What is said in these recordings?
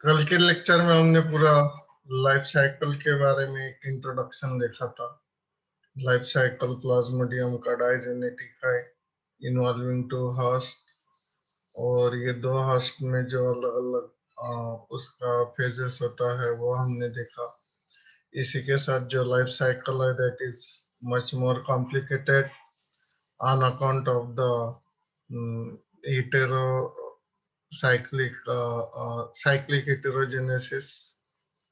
कल के लेक्चर में हमने पूरा लाइफ साइकिल के बारे में एक इंट्रोडक्शन देखा था। लाइफ साइकिल प्लाज्मोडियम का डाइजेनेटिक है इन्वॉल्विंग टू होस्ट, और ये दो होस्ट में जो अलग अलग उसका फेजेस होता है वो हमने देखा। इसी के साथ जो लाइफ साइकिल है that is much more complicated on account of the cyclic heterogenesis.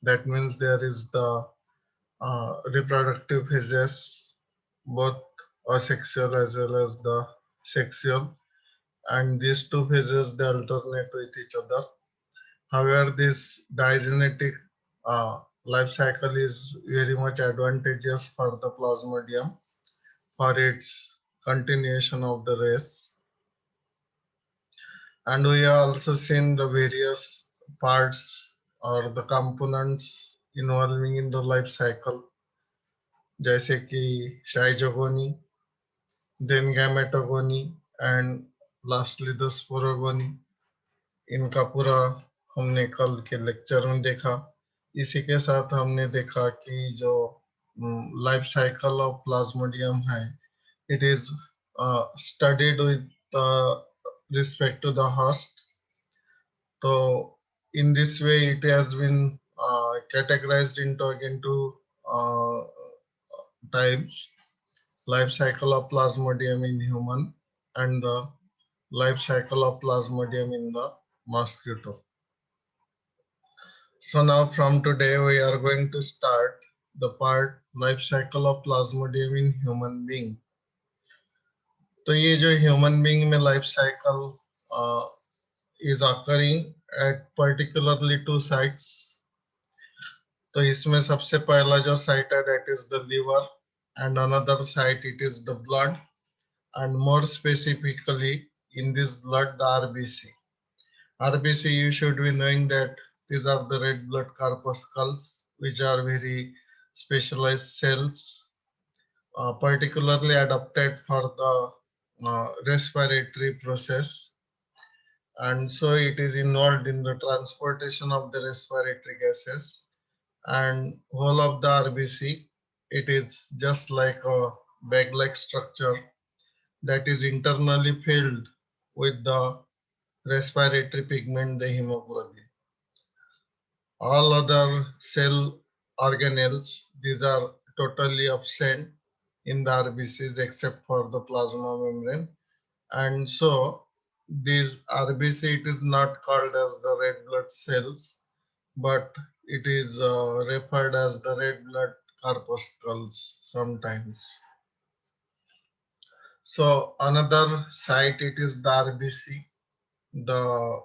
That means there is the reproductive phases, both asexual as well as the sexual, and these two phases they alternate with each other. However, this digenetic life cycle is very much advantageous for the plasmodium for its continuation of the race. And we have also seen the various parts or the components involving in the life cycle, जैसे कि शाइजोगोनी, then gametogony, and lastly the sporogony. इनका पूरा हमने कल के lecture में देखा। इसी के साथ हमने देखा कि जो लाइफ साइकिल ऑफ प्लाज्मोडियम है, it is studied with respect to the host. So in this way, it has been categorized into again two types: life cycle of plasmodium in human and the life cycle of plasmodium in the mosquito. So now from today, we are going to start the part life cycle of plasmodium in human being. तो ये जो human being में life cycle is occurring at particularly two sites. तो इसमें सबसे पहला जो site है that is the liver, and another site it is the blood, and more specifically in this blood the RBC. RBC, you should be knowing that these are the red blood corpuscles, which are very specialized cells, particularly adapted for the respiratory process. And so it is involved in the transportation of the respiratory gases, and whole of the RBC, it is just like a bag-like structure that is internally filled with the respiratory pigment, the hemoglobin. All other cell organelles, these are totally absent in the RBCs except for the plasma membrane. And so this RBC, it is not called as the red blood cells, but it is referred as the red blood corpuscles sometimes. So another site, it is the RBC, the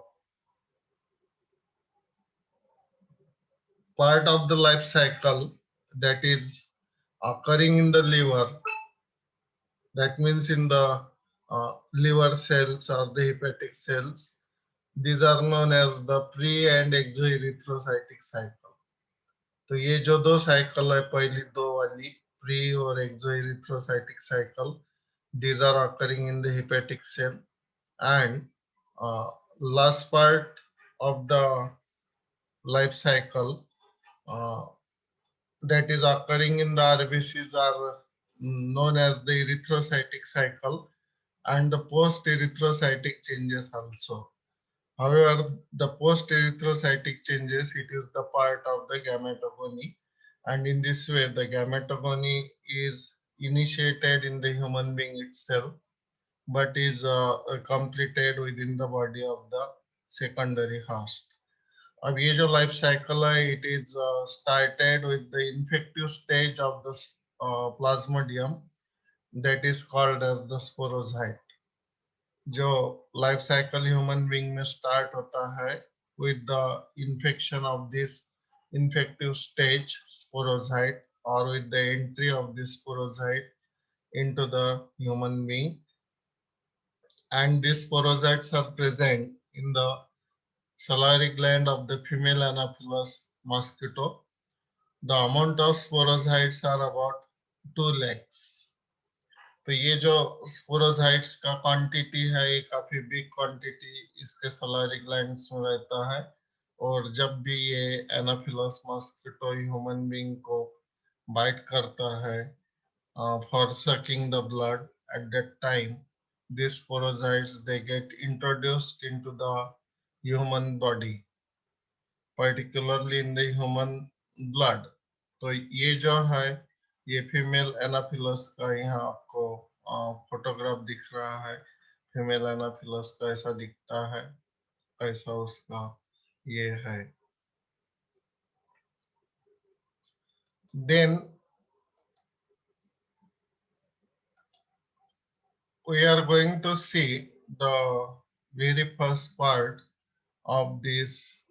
part of the life cycle that is occurring in the liver. That means in the liver cells or the hepatic cells. These are known as the pre and exoerythrocytic cycle. तो ये जो दो cycle है, पहली दो वाली pre और exoerythrocytic cycle, these are occurring in the hepatic cell, and last part of the life cycle that is occurring in the RBCs are known as the erythrocytic cycle and the post-erythrocytic changes also. However, the post-erythrocytic changes, it is the part of the gametogony, and in this way, the gametogony is initiated in the human being itself, but is completed within the body of the secondary host. अब ये जो life cycle है, it is started with the infective stage of the plasmodium that is called as the sporozyte. जो life cycle human being में start होता है with the infection of this infective stage sporozyte, or with the entry of this sporozyte into the human being, and these sporozytes are present in the salivary gland of the female Anopheles mosquito. The amount of sporozytes are about 2 lakhs. तो ये जो sporozoites का quantity है, ये काफी big quantity इसके सलारी glands में रहता है, और जब भी ये एनाफिलस मॉस्किटो ह्यूमन बीइंग को बाइट करता है for sucking the blood, at that time these sporozoites they get introduced into the human body, particularly in the human blood. तो ये जो है ये फीमेल एनाफिलस का यहाँ आपको फोटोग्राफ दिख रहा है। फीमेल एनाफिलस का ऐसा दिखता है, ऐसा उसका ये है। Then we are going to see the very first part of this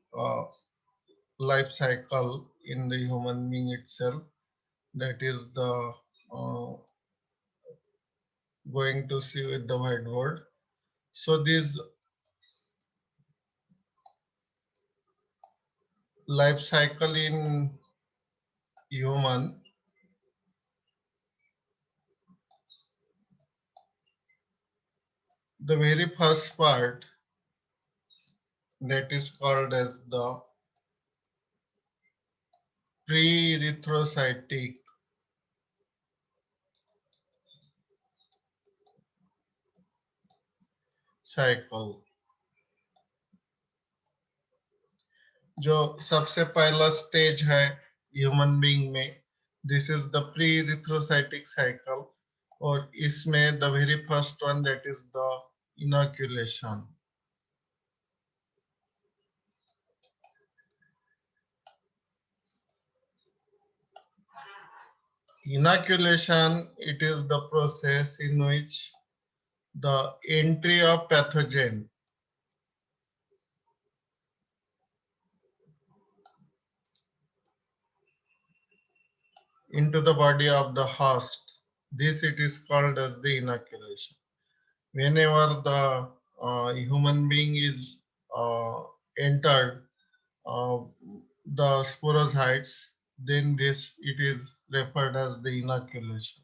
life cycle in the human being itself, that is the uh, going to see with the whiteboard. So this life cycle in human, the very first part, that is called as the pre-erythrocytic cycle. जो सबसे पहला stage है human being में, this is the pre erythrocytic cycle, और इसमें the very first one that is the inoculation. Inoculation, it is the process in which the entry of pathogen into the body of the host. This it is called as the inoculation. Whenever the human being is entered uh, the sporozoites, then this it is referred as the inoculation.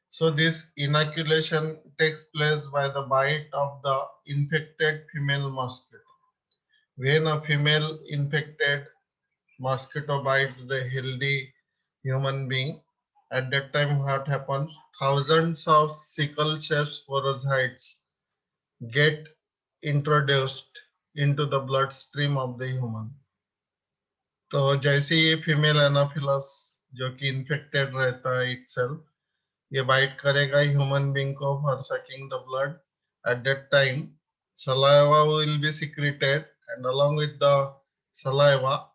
So this inoculation takes place by the bite of the infected female mosquito. When a female infected mosquito bites the healthy human being, at that time what happens? Thousands of sickle-shaped sporozoites get introduced into the bloodstream of the human. तो जैसे ये female Anopheles जो कि infected रहता है itself, ये bite करेगा human being को for sucking the blood. At that time, saliva will be secreted, and along with the saliva,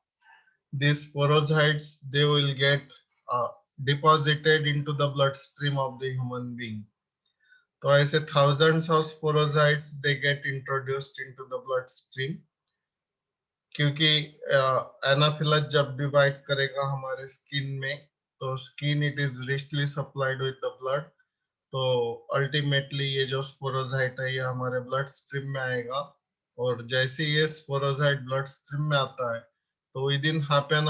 these sporozoites they will get uh, deposited into the bloodstream of the human being. तो ऐसे thousands of sporozoites they get introduced into the bloodstream, क्योंकि Anopheles जब भी bite करेगा हमारे skin में, तो skin it is richly supplied with the blood. तो अल्टीमेटली ये जो स्पोरोजाइट है ये हमारे ब्लड स्ट्रीम में आएगा, और जैसे ये स्पोरोजाइट ब्लड स्ट्रीम में आता है तो with in half an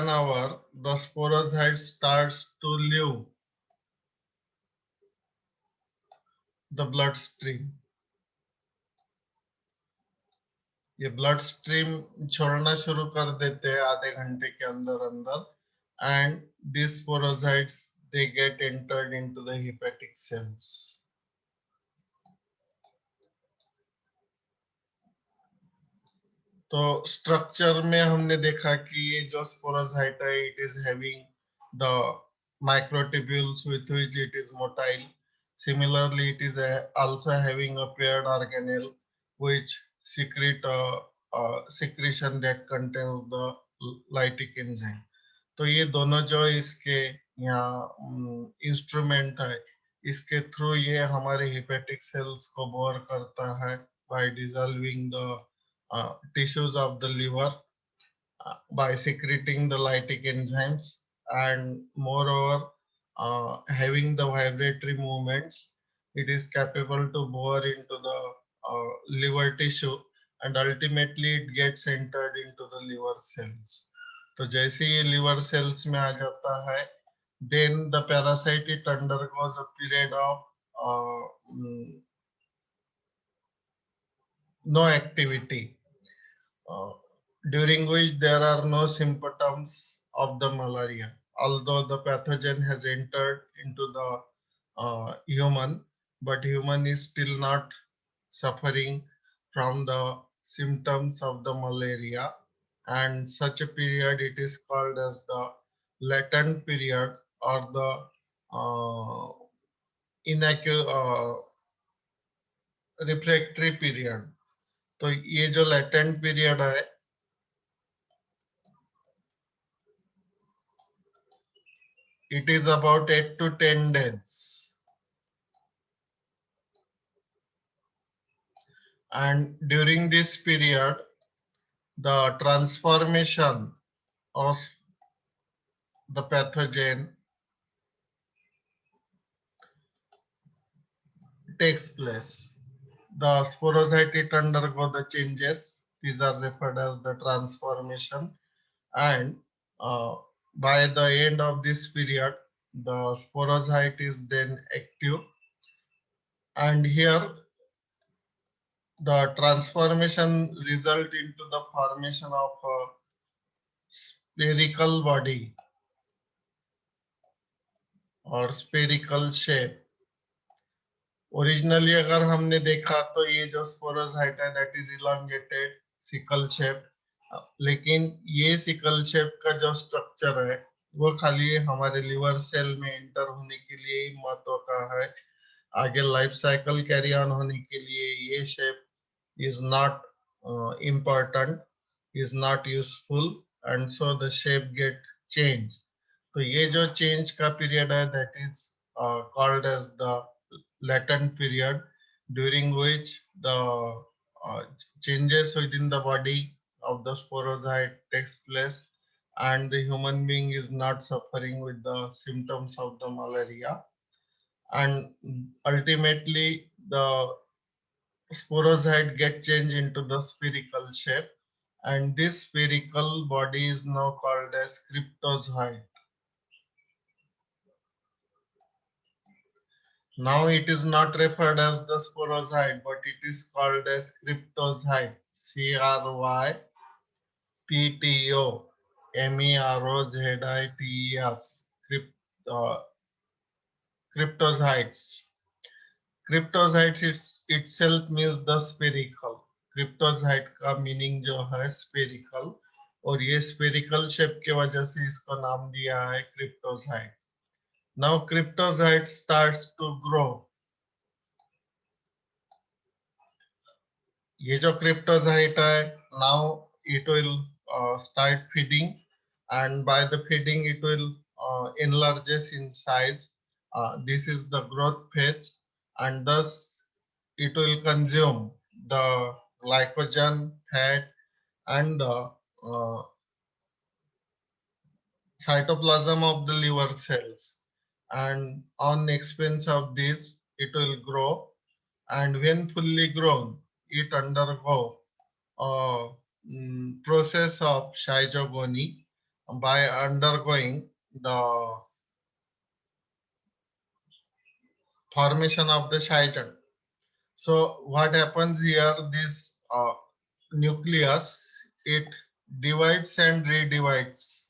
hour the sporozoite starts to leave the bloodstream. ये ब्लड स्ट्रीम छोड़ना शुरू कर देते हैं आधे घंटे के अंदर अंदर, and this sporozoites they get entered into the hepatic cells. तो स्ट्रक्चर में हमने देखा कि ये जो स्पोरोजाइट है it is having the microtubules with which it is motile. Similarly, it is also having a paired organelle which secrete secretion that contains the lytic enzyme. तो ये दोनों जो इसके यहाँ इंस्ट्रूमेंट है, इसके थ्रू ये हमारे हेपेटिक सेल्स को बोर करता है by dissolving the tissues of the liver by secreting the lytic enzymes, and moreover having the vibratory movements, it is capable to bore into the liver tissue, and ultimately it gets entered into the liver cells. तो जैसे ये liver cells में आ जाता है then the parasite it undergoes a period of uh, mm, no activity, uh, during which there are no symptoms of the malaria. Although the pathogen has entered into the human, but human is still not suffering from the symptoms of the malaria, and such a period it is called as the latent period or the uh, refractory period. तो ये जो latent period है, it is about 8 to 10 days, and during this period the transformation of the pathogen takes place. The sporocyte it undergo the changes. These are referred as the transformation, and uh, by the end of this period, the sporocyte is then active, and here the transformation result into the formation of a spherical body or spherical shape. Originally अगर हमने देखा तो ये जो स्पोरोसाइट है that is elongated sickle shape, लेकिन ये sickle shape का जो स्ट्रक्चर है वो खाली हमारे लिवर सेल में एंटर होने के लिए ही महत्व का है। आगे लाइफ साइकिल कैरी ऑन होने के लिए ये shape is not important, is not useful, and so the shape get changed. तो ये जो change का period है that is called as the latent period, during which the changes within the body of the sporozoite takes place, and the human being is not suffering with the symptoms of the malaria, and ultimately the sporozoite get changed into the spherical shape, and this spherical body is now called as cryptozoite. Now it is not referred as the sporozoite, but it is called as cryptozoite. Cryptozoites. Uh, Cryptozoites. Cryptozoites itself means the spherical. Cryptozoite का meaning जो है spherical, और ये spherical shape के वजह से इसको नाम दिया है cryptozoite. Now cryptozoite starts to grow. ये जो क्रिप्टोजाइट है, now it will start feeding, and by the feeding it will enlarges in size. This is the growth phase, and thus it will consume the glycogen, fat, and the uh, cytoplasm of the liver cells. And on expense of this, it will grow. And when fully grown, it undergo a process of schizogony by undergoing the formation of the schizoid. So what happens here, this nucleus, it divides and redivides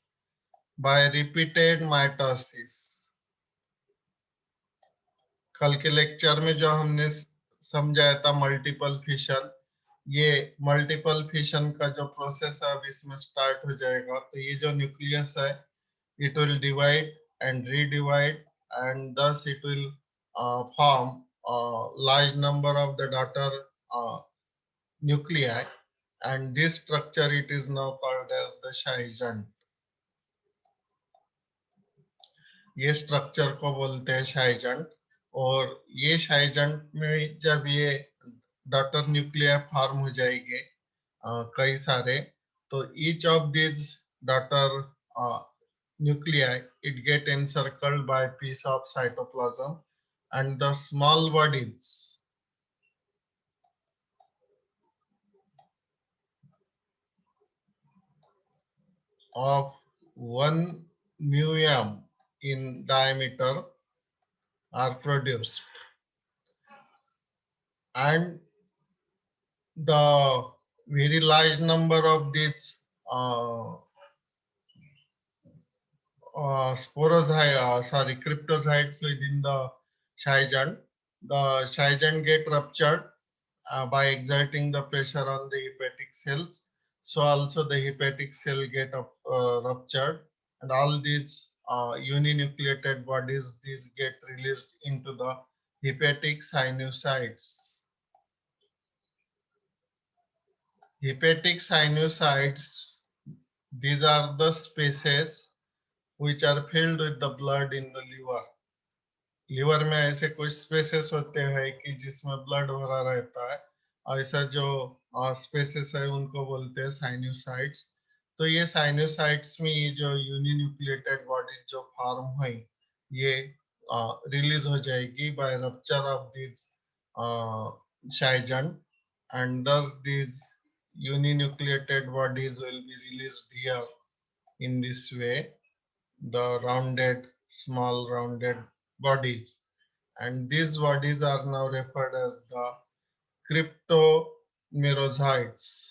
by repeated mitosis. कल के lecture में जो हमने समझाया था multiple fission, ये multiple fission का जो प्रोसेस है अब इसमें स्टार्ट हो जाएगा. तो ये जो न्यूक्लियस है it will divide and redivide, and thus it will form a large number of the daughter nuclei, and this structure it is now called as the शाइजन. ये स्ट्रक्चर को बोलते हैं शाइजन, और ये शाइजन में जब ये डॉटर न्यूक्लिया फॉर्म हो जाएंगे कई सारे, तो each of this daughter nuclei it get encircled by piece of cytoplasm, and the small bodies of 1 μm in diameter are produced, and the very large number of these cryptozytes within the Scheijan. The Scheijan get ruptured by exerting the pressure on the hepatic cells. So also the hepatic cell get ruptured, and all these uninucleated bodies, these get released into the hepatic sinusoids. Hepatic sinusoids, these are the spaces which are filled with the blood in the liver. Liver में ऐसे कुछ spaces होते हैं कि जिसमें blood भरा रहता है, ऐसा जो स्पेसेस है उनको बोलते हैं साइनोसाइट्स। तो ये साइनोसाइट्स में ये जो यूनिन्यूक्लिएटेड बॉडीज जो फॉर्म हुई, ये रिलीज हो जाएगी बाय रप्चर ऑफ दिस शाइजन, and thus these uninucleated bodies will be released here in this way, the rounded, small rounded bodies. And these bodies are now referred as the cryptomerozoites.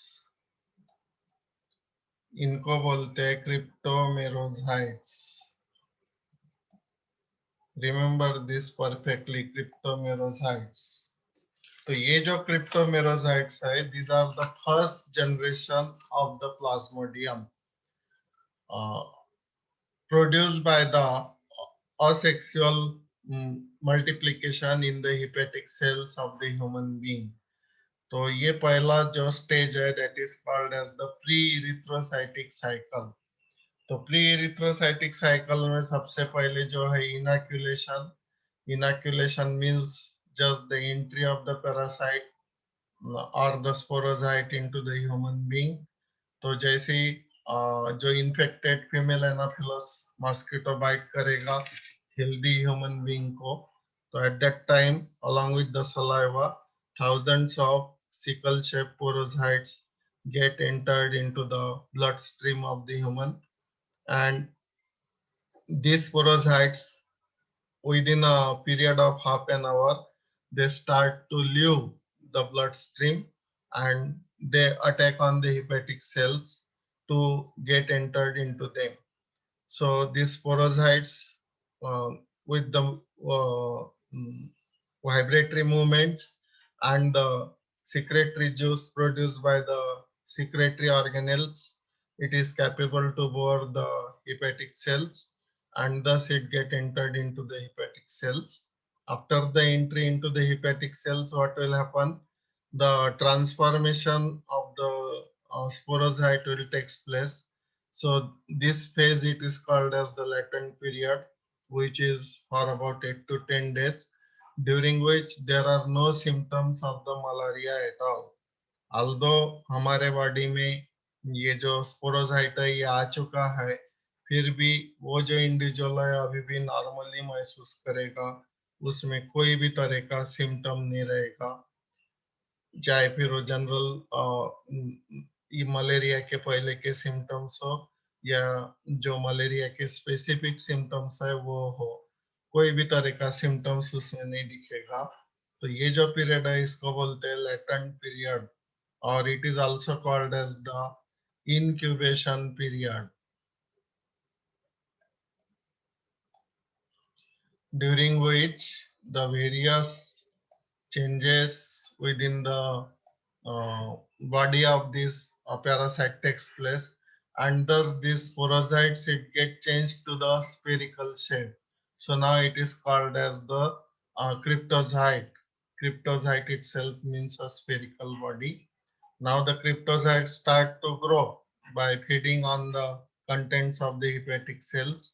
इनको बोलते हैं cryptomerozoites. Remember this perfectly, cryptomerozoites. तो ये जो cryptomerozoites है, these are the first generation of the plasmodium, produced by the asexual multiplication in the hepatic cells of the human being. तो ये पहला जो स्टेज है, that is called as the pre-erythrocytic cycle. तो pre-erythrocytic cycle में सबसे पहले जो है inoculation. Inoculation means just the entry of the parasite or the sporozoite into the human being. तो जैसे ही जो infected female anopheles mosquito bite करेगा हेल्दी ह्यूमन बीइंग को, तो at that time along with the saliva, thousands of sickle shaped porocytes get entered into the bloodstream of the human, and these porocytes, within a period of half an hour, they start to leave the bloodstream and they attack on the hepatic cells to get entered into them. So these porocytes, uh, with the vibratory movements and the secretory juice produced by the secretory organelles, it is capable to bore the hepatic cells, and thus it get entered into the hepatic cells. After the entry into the hepatic cells, what will happen? The transformation of the sporocyte will take place. So this phase, it is called as the latent period, which is for about 8 to 10 days, during which there are no symptoms of the malaria at all. Although हमारे body में ये जो स्पोरोसाइट है ये आ चुका है, फिर भी वो जो इंडिविजुअल है अभी भी नॉर्मली महसूस करेगा, उसमें कोई भी तरह का सिम्टम नहीं रहेगा, चाहे फिर वो जनरल ये मलेरिया के पहले के सिम्टम्स हो या जो मलेरिया के स्पेसिफिक सिम्टम्स है वो हो, कोई भी तरह का सिम्टम्स उसमें नहीं दिखेगा। तो ये जो पीरियड है इसको बोलते हैं लेटेंट पीरियड, और it is also called as the incubation period, during which the various changes within the body of this parasite takes place, and thus these porocytes it get changed to the spherical shape. So now it is called as the cryptozoite. Cryptozoite itself means a spherical body. Now the cryptozoites start to grow by feeding on the contents of the hepatic cells,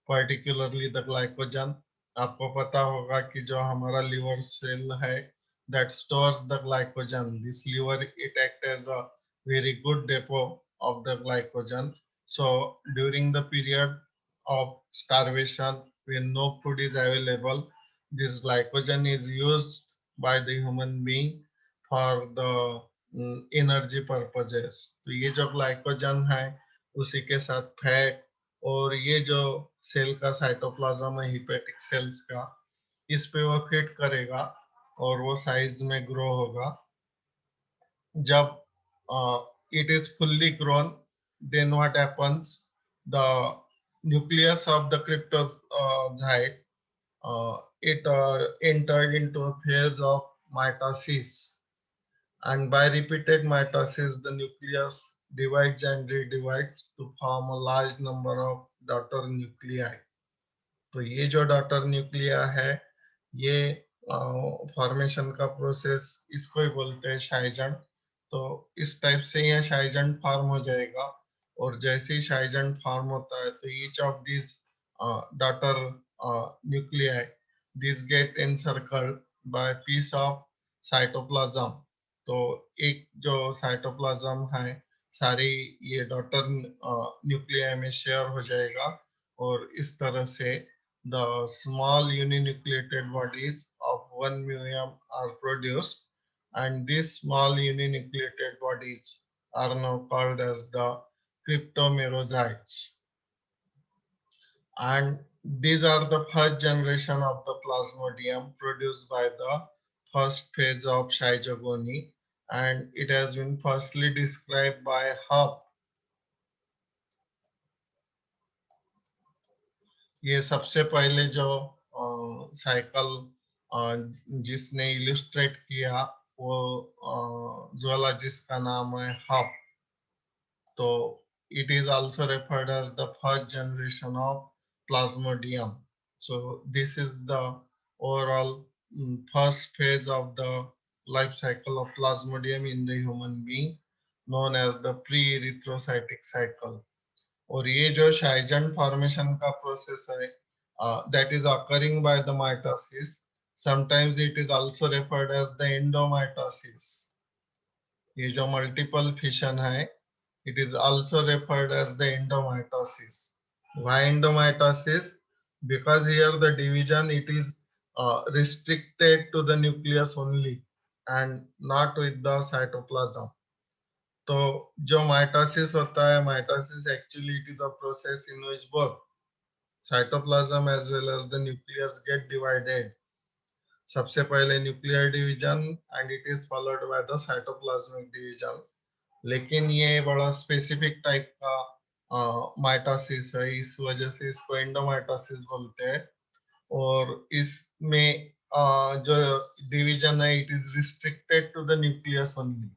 particularly the glycogen. आपको पता होगा कि जो हमारा liver cell है, that stores the glycogen. This liver, it acts as a very good depot of the glycogen. So during the period of starvation, when no food is available, this glycogen is used by the human being for the energy purposes. तो ये जो glycogen है उसी के साथ fat और ये जो सेल का साइटोप्लाज्म है हिपेटिक सेल्स का, इस पे वो फिट करेगा और वो साइज में ग्रो होगा. जब it is fully grown, then what happens? The nucleus of the cryptozoite it entered into a phase of mitosis, and by repeated mitosis, the nucleus divides and redivides to form a large number of daughter nuclei. तो ये जो daughter Nucleya है, ये formation का process इसको ही बोलते हैं शाइजन. तो इस टाइप से ये शाइजन फॉर्म हो जाएगा, और जैसे ही शाइजन फॉर्म होता है तो each of this daughter nuclei this get encircled by piece of cytoplasm. तो एक जो साइटोप्लाज्म है सारी ये डॉटर न्यूक्लियाई में शेयर हो जाएगा, और इस तरह से the small uninucleated bodies of 1 million are produced, and these small uninucleated bodies are now called as the cryptomerozoites. And these are the first generation of the plasmodium produced by the first phase of schizogony, and it has been firstly described by Hupp. ये सबसे पहले जो cycle जिसने illustrate किया वो zoologist का नाम है हब. तो it is also referred as the first generation of plasmodium. So this is the overall first phase of the life cycle of plasmodium in the human being, known as the pre-erythrocytic cycle. और ये जो शाइजन formation का process है, that is occurring by the mitosis. Sometimes it is also referred as the endomitosis. ये जो multiple fission है, it is also referred as the endomitosis. Why endomitosis? Because here the division it is restricted to the nucleus only and not with the cytoplasm. तो जो mitosis होता है, mitosis actually it is a process in which both cytoplasm as well as the nucleus get divided. सबसे पहले nuclear division and it is followed by the cytoplasmic division. लेकिन ये बड़ा specific type का माइटोसिस है, इस वजह से इसको एंडोमाइटोसिस बोलते हैं. और इसमें जो डिवीजन है it is restricted to the nucleus only.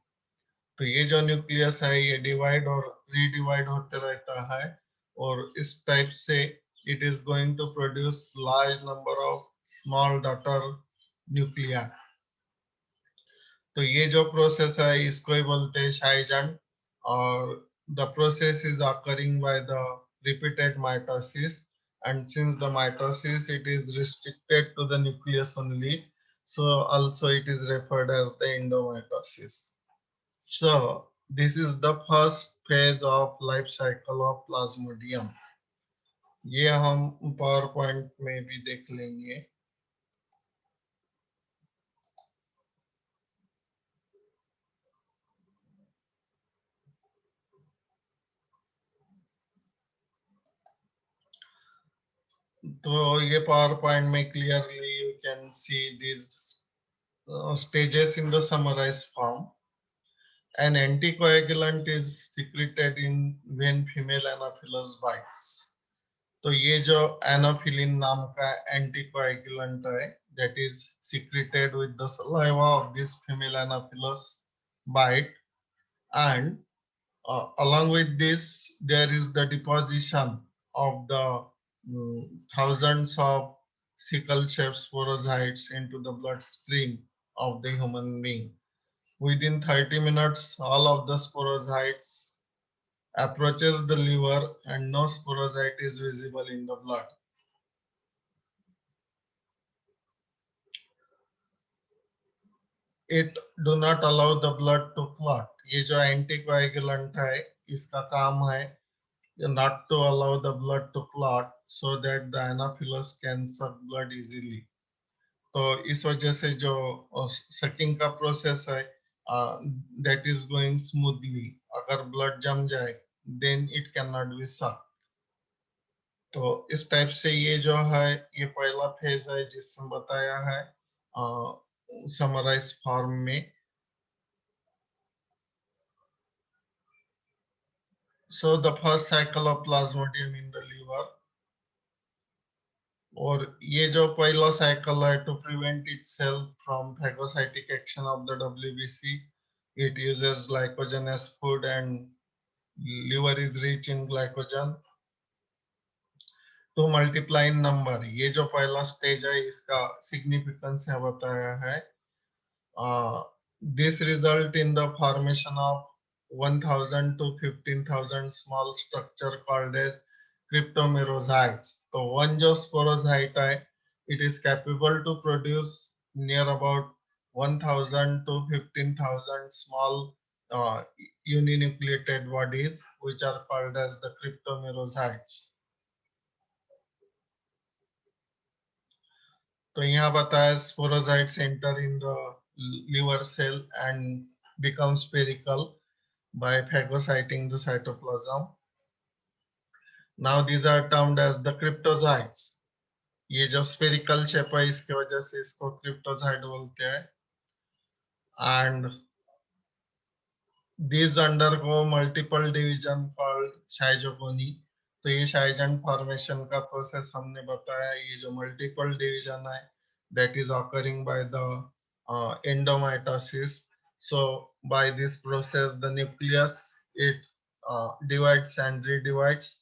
तो ये जो न्यूक्लियस है ये डिवाइड और रीडिवाइड होते रहता है, और इस टाइप से it is going to produce large number of small daughter nuclei. तो ये जो प्रोसेस है इसको ही बोलते हैं शाइजन, और the process is occurring by the repeated mitosis, and since the mitosis it is restricted to the nucleus only, so also it is referred as the endomitosis. So this is the first phase of life cycle of plasmodium. ये हम power point में भी देख लेंगे. तो ये power point में clearly you can see these stages in the summarized form. An anticoagulant is secreted in when female Anopheles bites. तो ये जो एनोफिलिन नाम का एंटीकोएगुलेंट है that is secreted with the saliva of this female Anopheles bite, and along with this there is the deposition of the thousands of sickle shaped sporozoites into the bloodstream of the human being. Within 30 minutes all of the sporozoites approaches the liver and no sporozoite is visible in the blood. It do not allow the blood to clot. ये जो anticoagulant है इसका काम है not to allow the blood to clot so that the anopheles can suck blood easily. तो इस वजह से जो सकिंग का प्रोसेस है that is going smoothly. अगर ब्लड जम जाए then it cannot be sucked. तो इस टाइप से ये जो है ये पहला फेज है जिसमें बताया है समराइज फॉर्म में. So the first cycle of plasmodium in the liver. और ये जो पहला साइकिल है to prevent itself from phagocytic action of the WBC, it uses glycogen as food and liver is rich in glycogen to multiply in number. ये जो पहला stage है इसका सिग्निफिकेंस है बताया है. This result in the formation of 1000 to 15,000 small structure called as cryptomerozoites. तो one जो sporozoite है, it is capable to produce near about 1000 to 15,000 small uh, uninucleated bodies, which are called as the cryptomerozoites. तो यहाँ बताया sporozoites enter in the liver cell and become spherical by phagocyting the cytoplasm. Now these are termed as the cryptozoites. ये जो spherical shape है इसके वजह से इसको cryptozoite बोलते हैं. And these undergo multiple division called schizogony. तो ये शाइजन फॉर्मेशन का प्रोसेस हमने बताया. ये जो मल्टीपल डिवीजन है that is occurring by the endomitosis. So by this process the nucleus it divides and redivides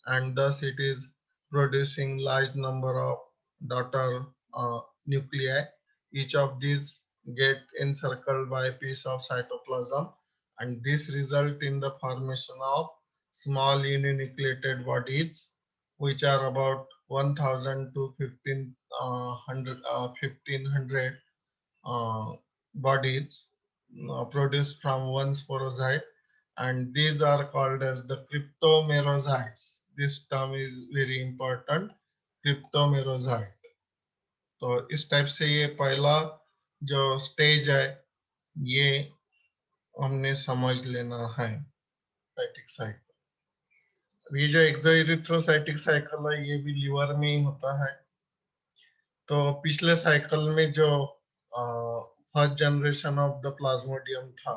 and thus it is producing large number of daughter nuclei. Each of these get encircled by a piece of cytoplasm and this result in the formation of small uninucleated bodies which are about 1000 to 1500 bodies produced from one sporozoite and these are called as the cryptomerozoites. This term is very important, cryptomerozoite. तो इस type से ये पहला जो stage है ये हमने समझ लेना है. साइटिक साइकिल, ये जो एक्सोइरिथ्रोसाइटिक साइकिल है ये भी लीवर में ही होता है. तो पिछले साइकिल में जो first generation of the Plasmodium था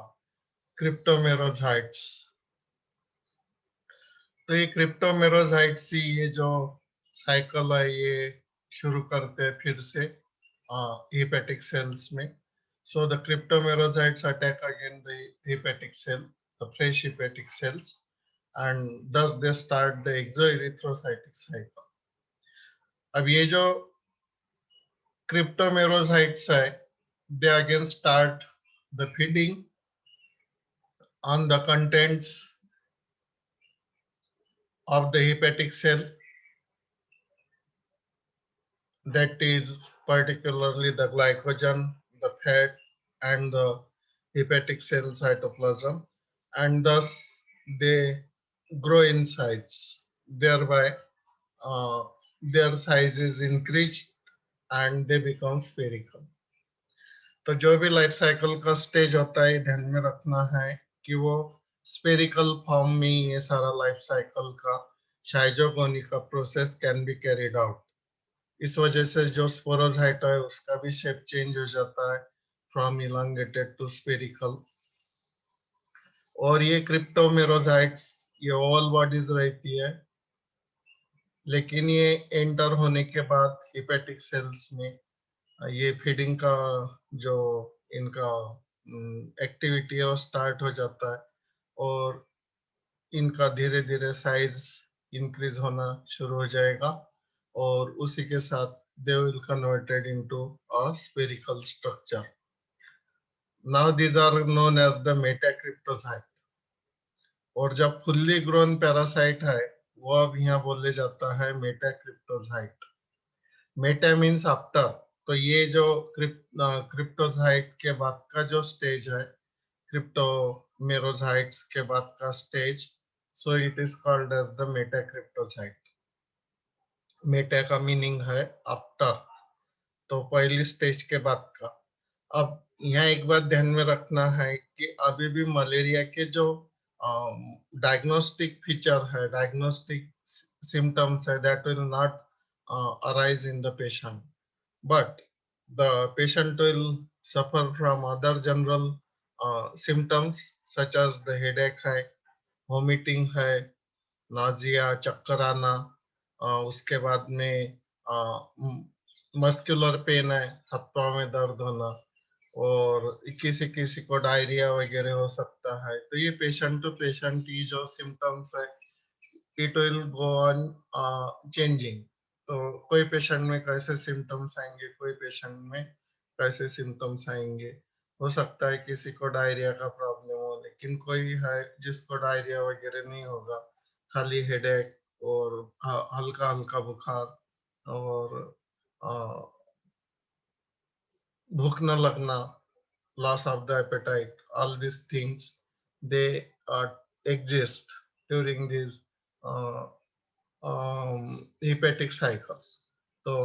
क्रिप्टोमेरोजाइट्स. तो ये क्रिप्टोमेरोजाइट्स ही ये जो साइकिल है ये शुरू करते हैं फिर से hepatic cells में. So the cryptomerozoites attack again the hepatic cell, the fresh hepatic cells, and thus they start the exoerythrocytic cycle. अब ये जो cryptomerozoites है, they again start the feeding on the contents of the hepatic cell, that is particularly the glycogen, the fat, and the hepatic cell cytoplasm, and thus they grow in size. Thereby, uh, their size is increased and they become spherical. तो जो भी life cycle का stage होता है ध्यान में रखना है कि वो स्पेरिकल फॉर्म में ये सारा लाइफ साइकिल का शाइजोगोनी का process can be carried out. इस वजह से जो स्पोरोजाइट है उसका भी शेप चेंज हो जाता है फ्रॉम इलांगेटेड टू स्पेरिकल. और ये क्रिप्टोमेरोजाइट्स ये ओवल बॉडीज रहती है लेकिन ये एंटर होने के बाद हेपेटिक सेल्स में ये फीडिंग का जो इनका एक्टिविटी है वो स्टार्ट हो जाता है और इनका धीरे धीरे साइज इंक्रीज होना शुरू हो जाएगा और उसी के साथ they will converted into a spherical structure. Now these are known as the metacryptozoite. और जब फुल्ली ग्रोन पैरासाइट है वो अब यहाँ बोले जाता है मेटाक्रिप्टोजाइट. Meta means after. तो ये जो क्रिप्टोजाइट के बाद का जो स्टेज है क्रिप्टोमेरोजाइट्स के बाद का stage, so it is called as the metacryptozoite. Meta का मीनिंग है आफ्टर, तो पहली स्टेज के बाद का. अब यहाँ एक बात ध्यान में रखना है कि अभी भी मलेरिया के जो डायग्नोस्टिक फीचर है, diagnostic symptoms that will not arise in the patient, but the patient will suffer from other general symptoms such as the headache है, vomiting है, नाजिया, चक्कर आना, उसके बाद में मस्कुलर पेन है, हाथ पांव में दर्द होना, और किसी किसी को डायरिया वगैरह हो सकता है। तो ये पेशेंट टू पेशेंट ये जो सिम्टम्स है, it will go on changing. तो कोई पेशेंट में कैसे सिम्टम्स आएंगे, कोई पेशेंट में कैसे सिम्टम्स आएंगे। हो सकता है किसी को डायरिया का प्रॉब्लम हो, लेकिन कोई है जिसको डायरिया वगैरह नहीं होगा, खाली हेडेक और हल्का हल्का बुखार और भूख न लगना, loss of the appetite, all these things, they exist during this uh, hepatic cycle. तो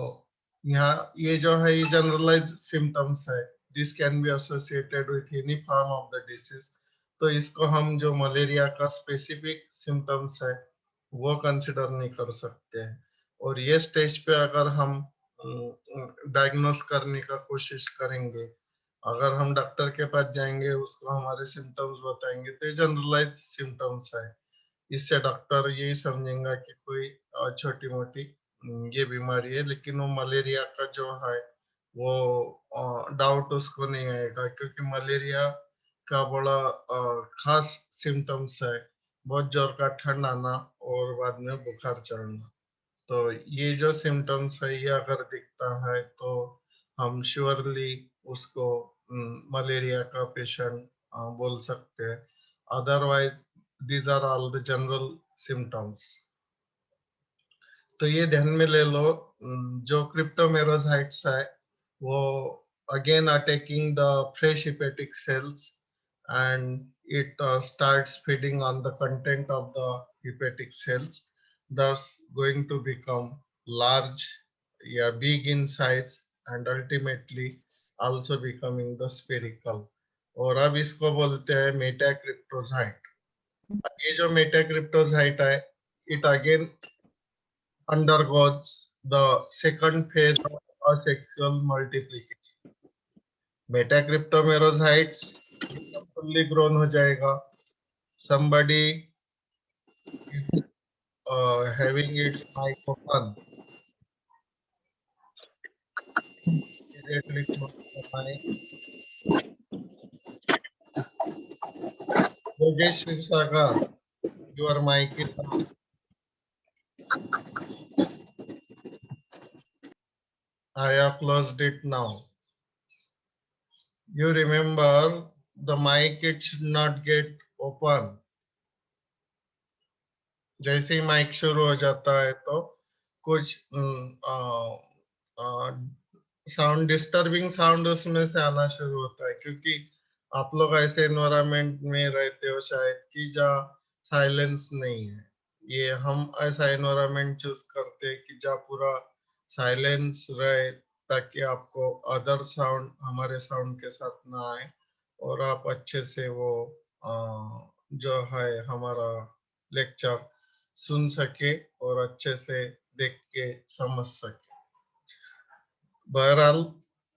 यहाँ ये जो है ये जनरलाइज सिम्टम्स है, this can be associated with any form of the disease. तो इसको हम जो मलेरिया का स्पेसिफिक सिम्टम्स है वो कंसिडर नहीं कर सकते हैं। और ये स्टेज पे अगर हम डायग्नोस करने का कोशिश करेंगे, अगर हम डॉक्टर के पास जाएंगे, उसको हमारे सिम्टम्स बताएंगे, तो ये जनरलाइज सिम्टम्स है। इससे डॉक्टर यही समझेगा कि कोई छोटी मोटी ये बीमारी है, लेकिन वो मलेरिया का जो है वो डाउट उसको नहीं आएगा, क्योंकि मलेरिया का बड़ा खास सिम्टम्स है, बहुत जोर का ठंड आना और बाद में बुखार चढ़ना। तो ये जो सिम्टम्स है ये अगर दिखता है तो हम श्योरली उसको मलेरिया का पेशेंट बोल सकते हैं। Otherwise these are all the general symptoms. तो ये ध्यान में ले लो, जो क्रिप्टोमेरोसाइट्स है वो again attacking the fresh hepatic cells, and it starts feeding on the content of the hepatic cells, thus going to become large, yeah, big in size, and ultimately also becoming the spherical। और अब इसको बोलते हैं मेटाक्रिप्टोसाइट। ये जो मेटाक्रिप्टोसाइट है, it again undergoes the second phase of asexual multiplication। मेटाक्रिप्टोमेरोसाइट्स fully grown हो जाएगा, somebody is having its mic open, immediately close the mic। Yogesh Sagar, your mic is on. I have closed it now। You remember the mic, it should not get open। जैसे ही mic शुरू हो जाता है तो कुछ sound, disturbing sound उसमें से आना शुरू होता है, क्योंकि आप लोग ऐसे एनवायरनमेंट में रहते हो शायद कि जहाँ साइलेंस नहीं है। ये हम ऐसा एनवायरनमेंट चूज करते हैं कि जहाँ पूरा साइलेंस रहे, ताकि आपको अदर साउंड हमारे साउंड के साथ ना आए और आप अच्छे से वो जो है हमारा लेक्चर सुन सके और अच्छे से देख के समझ सके। बहरहाल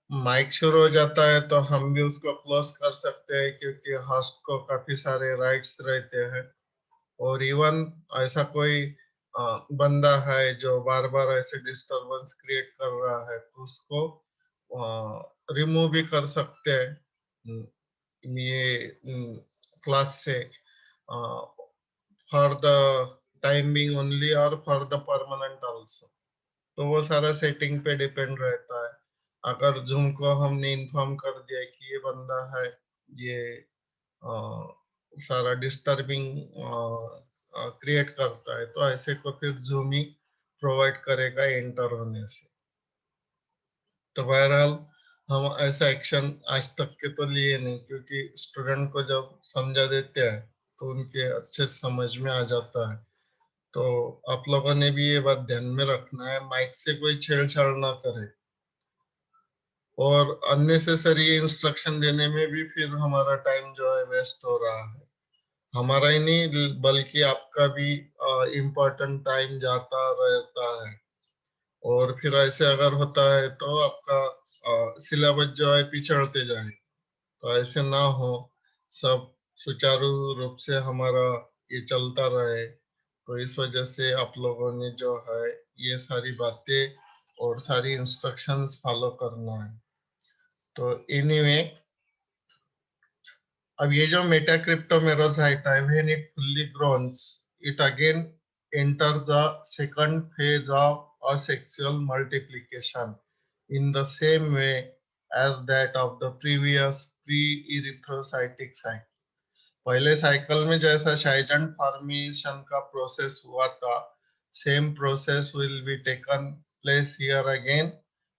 माइक शुरू हो जाता है तो हम भी उसको क्लोज कर सकते हैं, क्योंकि होस्ट को काफी सारे राइट्स रहते हैं। और इवन ऐसा कोई बंदा है जो बार बार ऐसे डिस्टरबेंस क्रिएट कर रहा है, तो उसको रिमूव भी कर सकते हैं ये क्लास से, for the time being only और फॉर द परमानेंट आल्सो। तो वो सारा सेटिंग पे डिपेंड रहता है। अगर जूम को हमने इन्फॉर्म कर दिया कि ये बंदा है, ये सारा डिस्टर्बिंग क्रिएट करता है, तो ऐसे को फिर जूम ही प्रोवाइड करेगा एंटर होने से। तो बहरहाल हम ऐसा एक्शन आज तक के तो लिए नहीं, क्योंकि स्टूडेंट को जब समझा देते हैं तो उनके अच्छे समझ में आ जाता है। तो आप लोगों ने भी ये बात ध्यान में रखना है, माइक से कोई छेड़छाड़ ना करे, और अननेसेसरी इंस्ट्रक्शन देने में भी फिर हमारा टाइम जो है वेस्ट हो रहा है। हमारा ही नहीं बल्कि आपका भी इम्पोर्टेंट टाइम जाता रहता है। और फिर ऐसे अगर होता है तो आपका सिलेबस जो है पिछड़ते जाए, तो ऐसे ना हो, सब सुचारू रूप से हमारा ये चलता रहे। तो इस वजह से आप लोगों ने जो है ये सारी बातें और सारी इंस्ट्रक्शंस फॉलो करना है। तो एनीवे, अब ये जो मेटा क्रिप्टोमेरोजाइट है, when it fully grows, it again enter the second phase of asexual multiplication in the same way as that of the previous pre-erythrocytic cycle. पहले साइकिल में जैसा शाइजेंट फॉर्मेशन का प्रोसेस हुआ था, same process will be taken place here again,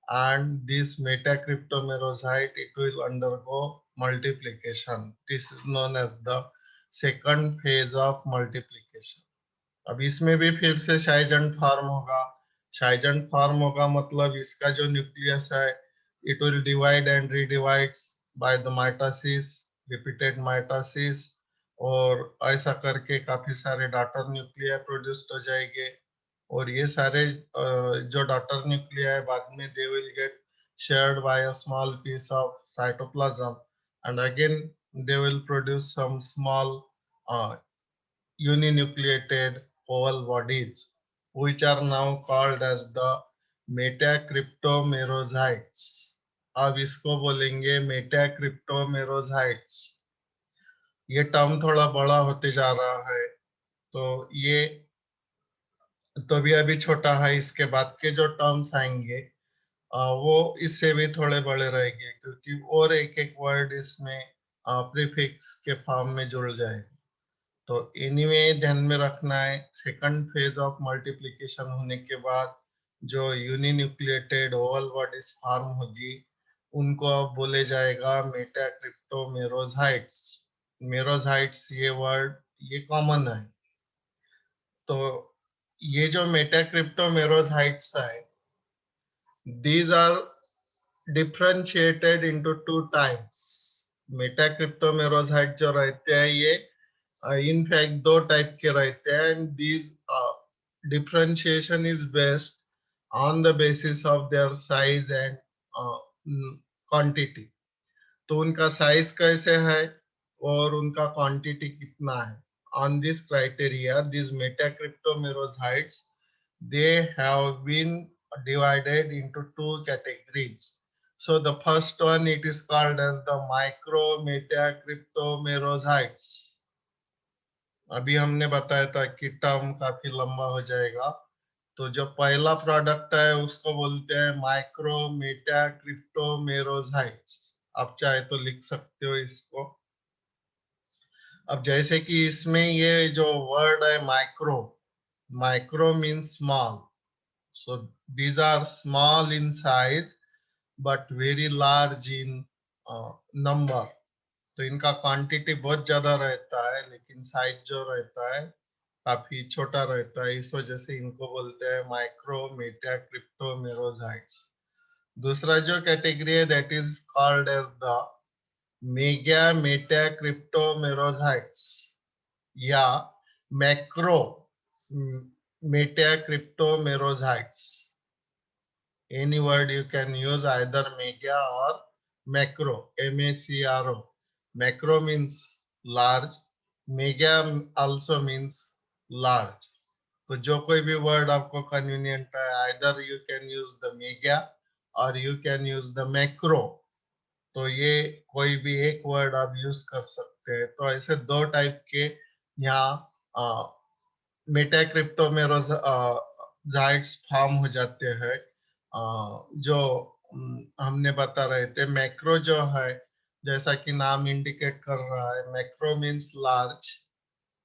and this metacryptomerozyte, it will undergo multiplication. This is known as the second phase of multiplication. अब इसमें भी फिर से शाइजेंट फॉर्म होगा। शाइजेंट फॉर्म होगा मतलब इसका जो न्यूक्लियस है, it will divide and redivides by the mitosis, repeated mitosis, और ऐसा करके काफी सारे डॉटर न्यूक्लिया प्रोड्यूस्ड हो जाएंगे। और ये सारे जो डॉटर न्यूक्लिया है, बाद में they will get shared by a small piece of cytoplasm, and again they will produce some small uninucleated oval bodies, which are now called as the metacryptomerozytes. अब इसको बोलेंगे metacryptomerozytes। ये टर्म थोड़ा बड़ा होते जा रहा है, तो ये तो भी अभी छोटा है। इसके बाद के जो टर्म्स आएंगे वो इससे भी थोड़े बड़े रहेंगे, क्योंकि और एक एक वर्ड इसमें प्रीफिक्स के फॉर्म में जुड़ जाएगा। तो एनीवे ध्यान में रखना है, सेकंड फेज ऑफ मल्टीप्लिकेशन होने के बाद जो यूनिन्यूक्लिएटेड ओवल बॉडीज फॉर्म होगी, उनको अब बोले जाएगा मेटाक्रिप्टोमेरोजाइट्स। मेरोजाइट्स ये वर्ड ये कॉमन है। तो ये जो मेटाक्रिप्टोमेरोजाइट्स है, these are differentiated into two types. मेटाक्रिप्टोमेरोजाइट जो रहते हैं ये इनफैक्ट दो टाइप के रहते हैं, and this differentiation is based on the basis of their size and quantity. तो उनका साइज कैसे है और उनका क्वांटिटी कितना है, on this criteria this metacryptomerozoites, they have been divided into two categories. So the first one, it is called as the micro metacryptomerozytes. अभी हमने बताया था कि टर्म काफी लंबा हो जाएगा, तो जो पहला प्रोडक्ट है उसको बोलते हैं माइक्रो मेटा क्रिप्टोमेरोजाइट्स। आप चाहे तो लिख सकते हो इसको। अब जैसे कि इसमें ये जो वर्ड है micro, micro means small, so these are small in size but very large in number. तो इनका क्वांटिटी बहुत ज्यादा रहता है, लेकिन साइज जो रहता है काफी छोटा रहता है। इस वजह से इनको बोलते हैं माइक्रो मेटा क्रिप्टोमेरोजाइट्स। दूसरा जो कैटेगरी है, that is called as the mega meta cryptomerozoites या macro meta cryptomerozoites. Any word you can use, either mega or macro, macro. Macro means large, mega also means large. तो जो कोई भी word आपको convenient है, either you can use the mega और you can use the macro. तो ये कोई भी एक वर्ड आप यूज कर सकते हैं। तो ऐसे दो टाइप के यहाँ मेटा क्रिप्टोमेरोजाइट्स फॉर्म हो जाते हैं। जो हमने बता रहे थे, मैक्रो जो है, जैसा कि नाम इंडिकेट कर रहा है, मैक्रो मीन्स लार्ज।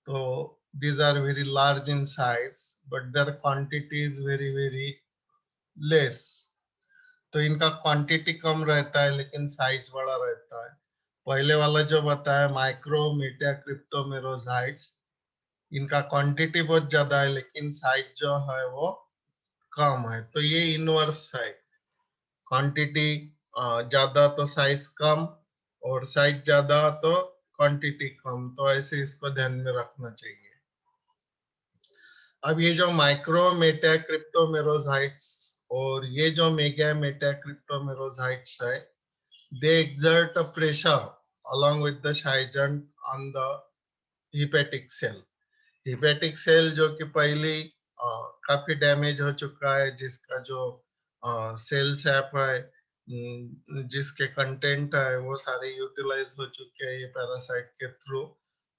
तो these are very large in size but their quantity is very less. तो इनका क्वांटिटी कम रहता है लेकिन साइज बड़ा रहता है। पहले वाला जो बताया माइक्रो मेटा क्रिप्टोमेरोजाइट्स, इनका क्वांटिटी बहुत ज्यादा है लेकिन साइज जो है वो कम है। तो ये इनवर्स है, क्वांटिटी ज्यादा तो साइज कम, और साइज ज्यादा तो क्वांटिटी कम, तो ऐसे इसको ध्यान में रखना चाहिए। अब ये जो माइक्रो मेटा क्रिप्टोमेरोजाइट्स और ये जो मेगा मेटा क्रिप्टोमेरोजाइट्स है, they exert a pressure along with the Scheijont on the hepatic cell. hepatic cell जो कि पहले काफी डैमेज हो चुका है, जिसका जो सेल सैप है, जिसके कंटेंट है, वो सारे यूटिलाइज हो चुके हैं ये पैरासाइट के थ्रू।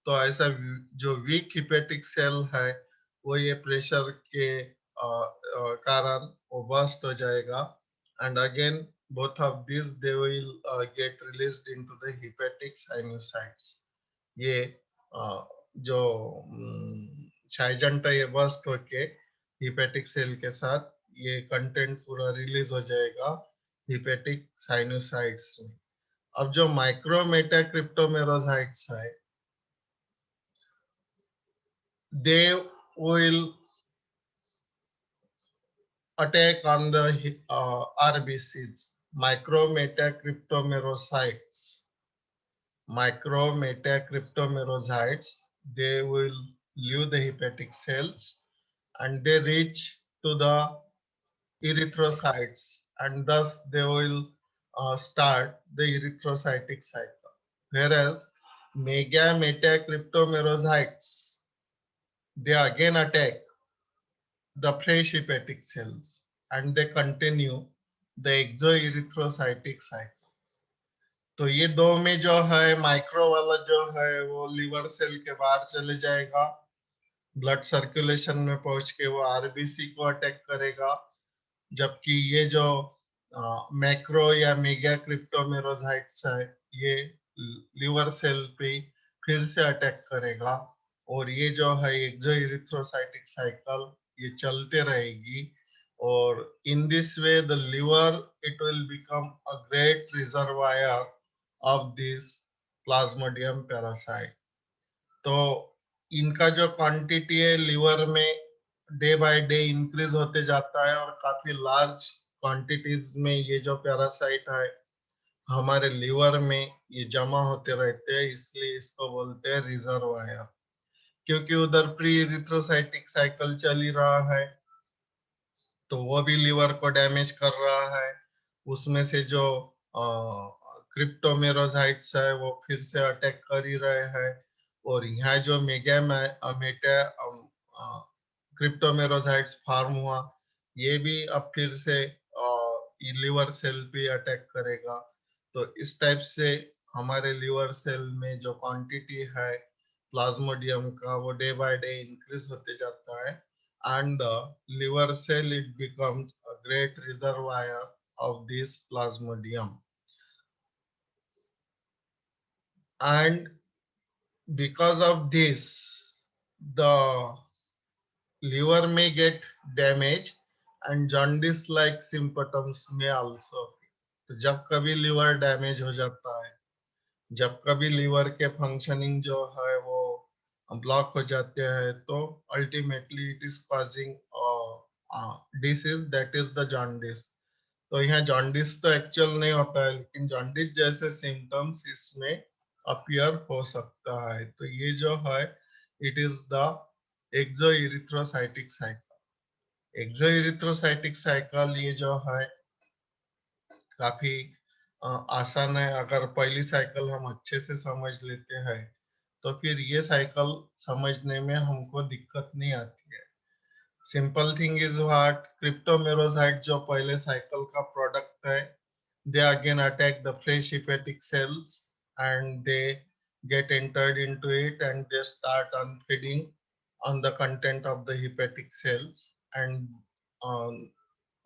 तो ऐसा जो वीक हिपेटिक सेल है, वो ये प्रेशर के कारण वो बस्ट हो जाएगा, and again both of these they will get released into the hepatic sinusoids. ये जो शाइजेंटा ये बस्ट होके हिपेटिक सेल के साथ ये कंटेंट पूरा रिलीज हो जाएगा हिपेटिक साइनोसाइड्स में। अब जो माइक्रोमेटा क्रिप्टोमेरोसाइट्स है, they will attack on the RBCs. Micrometa cryptomerocytes, they will leave the hepatic cells and they reach to the erythrocytes, and thus they will start the erythrocytic cycle. Whereas megameta-cryptomerocytes, they again attack the fresh hepatic cells and they continue the exoerythrocytic cycle. तो ये दो में जो है micro वाला जो है वो लिवर सेल के बाहर चले जाएगा, ब्लड सर्कुलेशन में पहुंच के वो आरबीसी को अटैक करेगा, जबकि ये जो मैक्रो या मेगा क्रिप्टोमेरोसाइट्स है, ये लिवर सेल पे फिर से अटैक करेगा, और ये जो है एक्सोएरिथ्रोसाइटिक साइकिल ये चलते रहेगी, और in this way the liver it will become a great reservoir of this Plasmodium parasite. तो इनका जो क्वांटिटी है लिवर में डे बाय डे इंक्रीज होते जाता है, और काफी लार्ज क्वांटिटीज में ये जो पैरासाइट है हमारे लिवर में ये जमा होते रहते हैं, इसलिए इसको बोलते हैं रिजर्वायर। क्योंकि उधर प्री इरिथ्रोसाइटिक साइकिल चल ही रहा है, तो वो भी लिवर को डैमेज कर रहा है, उसमें से जो क्रिप्टोमेरोसाइट्स है वो फिर से अटैक कर ही रहे हैं, और यहाँ जो मेगा मेटा क्रिप्टोमेरोसाइट्स फार्म हुआ, ये भी अब फिर से लिवर सेल पे अटैक करेगा। तो इस टाइप से हमारे लिवर सेल में जो क्वांटिटी है प्लाज्मोडियम का वो डे बाय डे इंक्रीज होते जाता है, and the liver cell it becomes a great reservoir of this plasmodium, and because of this the liver may get damaged and jaundice like symptoms may also appear. तो जब कभी liver damage हो जाता है, जब कभी लिवर के functioning जो है वो ब्लॉक हो जाते हैं, तो ultimately it is causing disease that is the jaundice. तो यहाँ जॉन्डिस तो एक्चुअल नहीं होता है, लेकिन जॉन्डिस जैसे सिम्टम्स इसमें अपीयर हो सकता है। तो ये जो है it is the exoerythrocytic cycle. Exoerythrocytic cycle ये जो है काफी आसान है। अगर पहली साइकिल हम अच्छे से समझ लेते हैं तो फिर ये साइकिल समझने में हमको दिक्कत नहीं आती है। सिंपल थिंग इज व्हाट क्रिप्टोमेरोसाइट जो पहले साइकिल का प्रोडक्ट है, they again attack the fresh hepatic cells and they get entered into it and they start on feeding on the content of the hepatic cells, and um,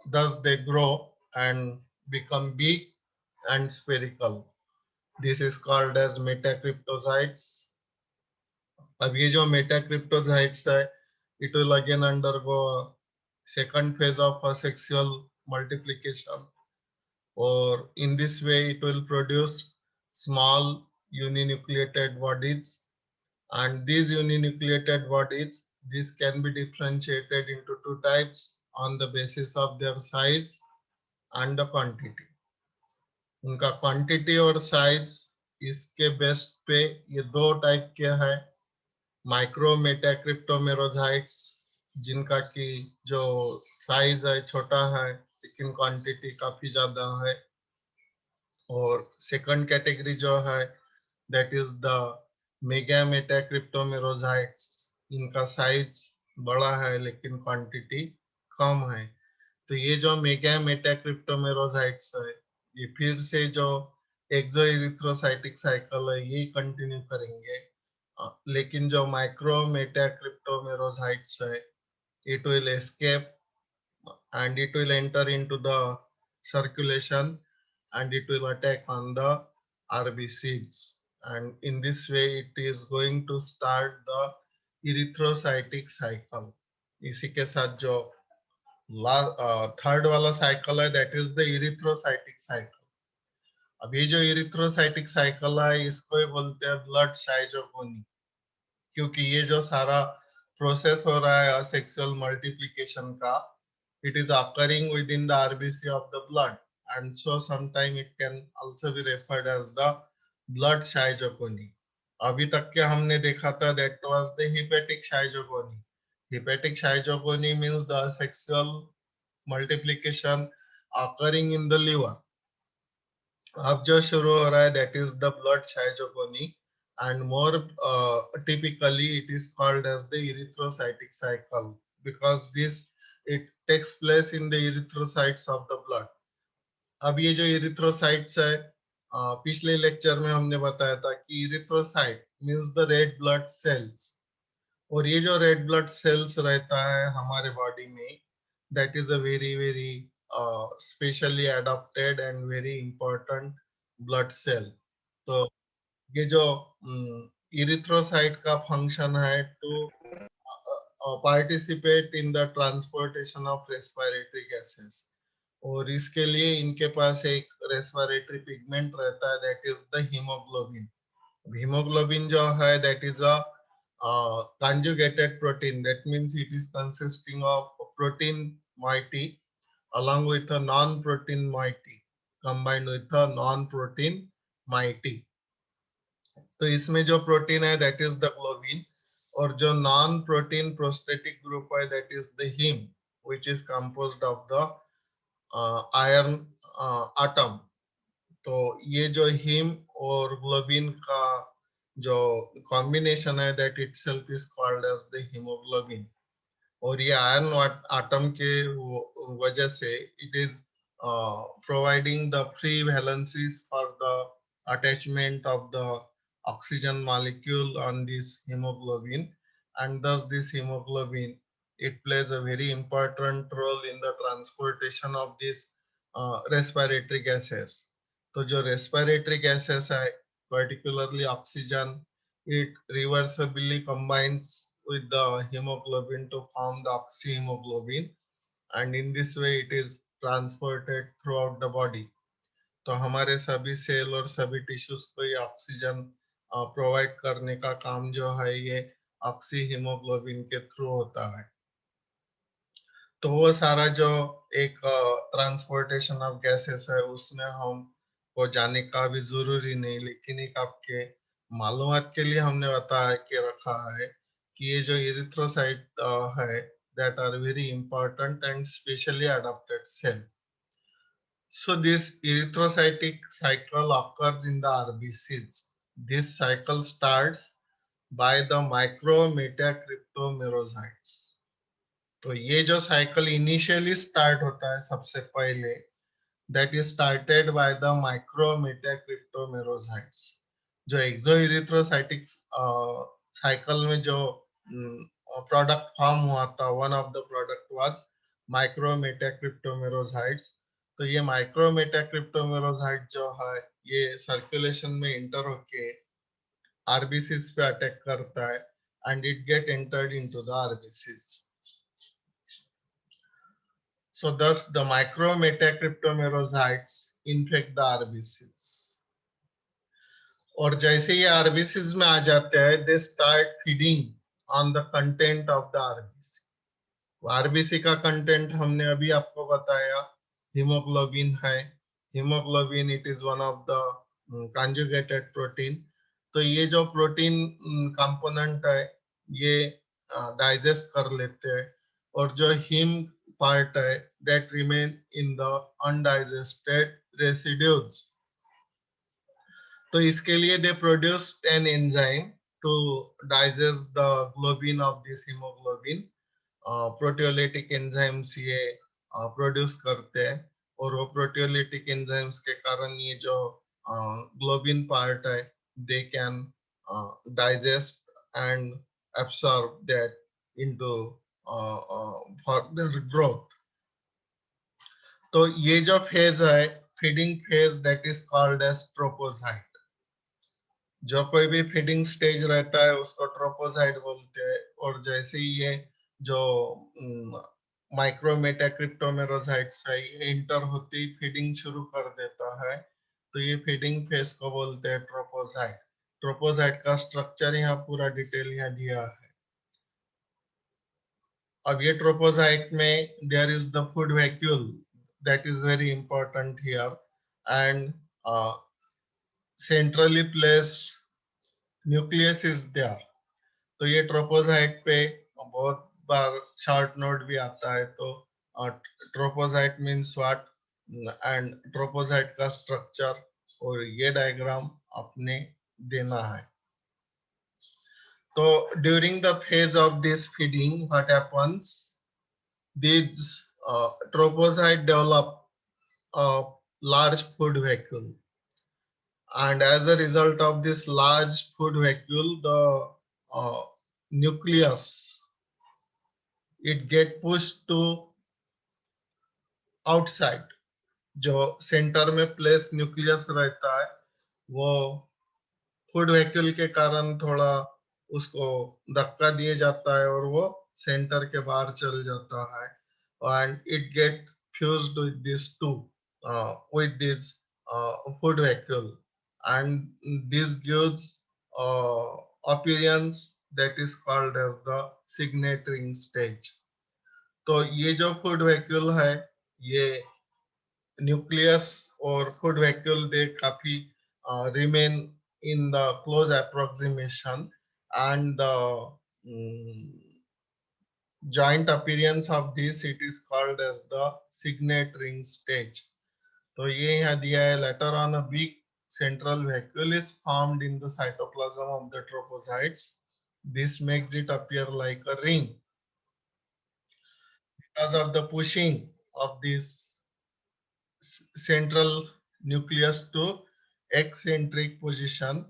thus they grow and become big and spherical. This is called as metacryptocytes. अब ये जो metacryptocytes है, it will again undergo a second phase of asexual multiplication, or in this way it will produce small uninucleated bodies, and these uninucleated bodies, this can be differentiated into two types on the basis of their size and the quantity. उनका quantity और size इसके best पे ये दो type के है, micro मेटाक्रिप्टोमेरोजाइट्स जिनका की जो साइज है छोटा है लेकिन क्वांटिटी काफी ज्यादा है, और सेकंड कैटेगरी जो है दैट इज द मेगा मेटाक्रिप्टोमेरोजाइट्स, इनका साइज बड़ा है लेकिन क्वांटिटी कम है। तो ये जो मेगा मेटाक्रिप्टोमेरोजाइट्स है ये फिर से जो एक्सोएरिथ्रोसाइटिक साइकिल है ये कंटिन्यू करेंगे, लेकिन जो माइक्रो मेटाक्रिप्टोमेरोजाइट्स है it will escape and it will enter into the circulation and it will attack on the RBCs, and in this way it is going to start the erythrocytic cycle. इसी के साथ जो third वाला cycle है that is the erythrocytic cycle. अब ये जो erythrocytic cycle है इसको ही बोलते हैं ब्लड साइजोगोनी, क्योंकि ये जो सारा प्रोसेस हो रहा है सेक्सुअल मल्टीप्लिकेशन का, it is occurring within the RBC of the blood, and so sometime it can also be referred as the blood schizophrenia. अभी तक के हमने देखा था that was the hepatic schizophrenia. Hepatic schizophrenia means the sexual multiplication occurring in the liver. अब जो शुरू हो रहा है that is the blood schizophrenia, and more typically it is called as the erythrocytic cycle because this it takes place in the erythrocytes of the blood. अब ये जो erythrocytes है, पिछले लेक्चर में हमने बताया था कि erythrocyte means the red blood cells, और ये जो रेड ब्लड सेल्स रहता है हमारे बॉडी में that is a very very specially adopted and very important blood cell. तो ये जो इरिथ्रोसाइट का फंक्शन है to participate in the transportation of respiratory gases, और इसके लिए इनके पास एक रेस्पिरेटरी पिगमेंट रहता है that is the haemoglobin. Hemoglobin जो है that is a conjugated protein, that means it is consisting of protein moiety along with a non-protein moiety combined with a non-protein moiety. तो इसमें जो प्रोटीन है that is the globin, और जो non-protein prosthetic group है that is the heme, which is composed of the iron atom. तो ये जो हीम और ग्लोबिन का जो कॉम्बिनेशन है that itself is called as the haemoglobin, और ये आयरन एटम के वजह से it is providing the free valencies for the attachment of the oxygen molecule on this hemoglobin, and thus this hemoglobin it plays a very important role in the transportation of these respiratory gases. तो जो respiratory gases है particularly oxygen, it reversibly combines with the hemoglobin to form the oxyhemoglobin, and in this way it is transported throughout the body. तो हमारे सभी cell और सभी tissues को ये ऑक्सीजन प्रोवाइड करने का काम जो है ये ऑक्सी हीमोग्लोबिन के थ्रू होता है। तो वो सारा जो एक ट्रांसपोर्टेशन ऑफ गैसेस है उसमें हम को जाने का भी जरूरी नहीं, लेकिन एक आपके मालूमात के लिए हमने बताया कि रखा है कि ये जो इरिथ्रोसाइट है that are very important and specially adopted cell. So this erythrocytic cycle occurs in the RBCs. This cycle starts by the micrometacryptomerozytes. तो ये जो साइकिल इनिशियली स्टार्ट होता है सबसे पहले that is started by the micrometacryptomerozoites. जो exoerythrocytic cycle में जो प्रोडक्ट फॉर्म हुआ था, one of the product was micrometacryptomerozoites. तो ये माइक्रोमेटाक्रिप्टोमेरोजाइट जो है ये सर्कुलेशन में इंटर होके आरबीसीज पे अटैक करता है and it get entered into the RBCs. So thus the micrometacryptomerozytes infect the RBCs. और जैसे ये RBCs में आ जाते हैं, they start feeding on the content of the RBC. RBC का कंटेंट हमने अभी आपको बताया, हीमोग्लोबिन है. Hemoglobin it is one of the conjugated protein. तो ये जो प्रोटीन कंपोनेंट है ये डाइजेस्ट कर लेते हैं, और जो हिम पार्ट है that remain in the undigested residues. तो इसके लिए they produce an enzyme to digest the globin of this haemoglobin. Proteolytic enzymes ये प्रोड्यूस करते हैं, और वो प्रोटियोलिटिक एंजाइम्स के कारण ये जो ग्लोबिन पार्ट है they can digest and absorb that into further growth। तो ये जो फेज है feeding phase that is called as trophozoite. जो कोई भी फीडिंग स्टेज रहता है उसको ट्रोपोजाइट बोलते हैं, और जैसे ही ये जो माइक्रोमेटा क्रिप्टोमेरोसाइट्स है ये इंटर होती ही फीडिंग शुरू कर देता है, तो ये फीडिंग फेज को बोलते हैं ट्रोपोजाइट। ट्रोपोजाइट का स्ट्रक्चर यहाँ पूरा डिटेल यहाँ दिया है। अब ये ट्रोपोजाइट में there is the food vacuole that is very important here, and centrally placed nucleus is there. तो ये ट्रोपोजाइट पे बहुत बार शॉर्ट नोट भी आता है। तो ट्रोपोजाइट मीन्स व्हाट एंड ट्रोपोजाइट का स्ट्रक्चर, और ये डायग्राम आपने देना है। तो during the phase of this feeding what happens, these trophocytes develop a large food vacuole, and as a result of this large food vacuole the nucleus it get pushed to outside। जो centre में place nucleus रहता है वो food vacuole के कारण थोड़ा उसको धक्का दिए जाता है, और वो सेंटर के बाहर चल जाता है, and it get fused with these two with this food vacuole, and this gives uh, appearance that is called as the signet ring stage। तो ये जो फूड वैक्यूल है ये न्यूक्लियस और फूड वैक्यूल दे काफी remain in the close approximation, and the joint appearance of this it is called as the signet ring stage। तो ये यहाँ दिया है, later on a big central vacuole is formed in the cytoplasm of the trophocytes। This makes it appear like a ring because of the pushing of this central nucleus to eccentric position,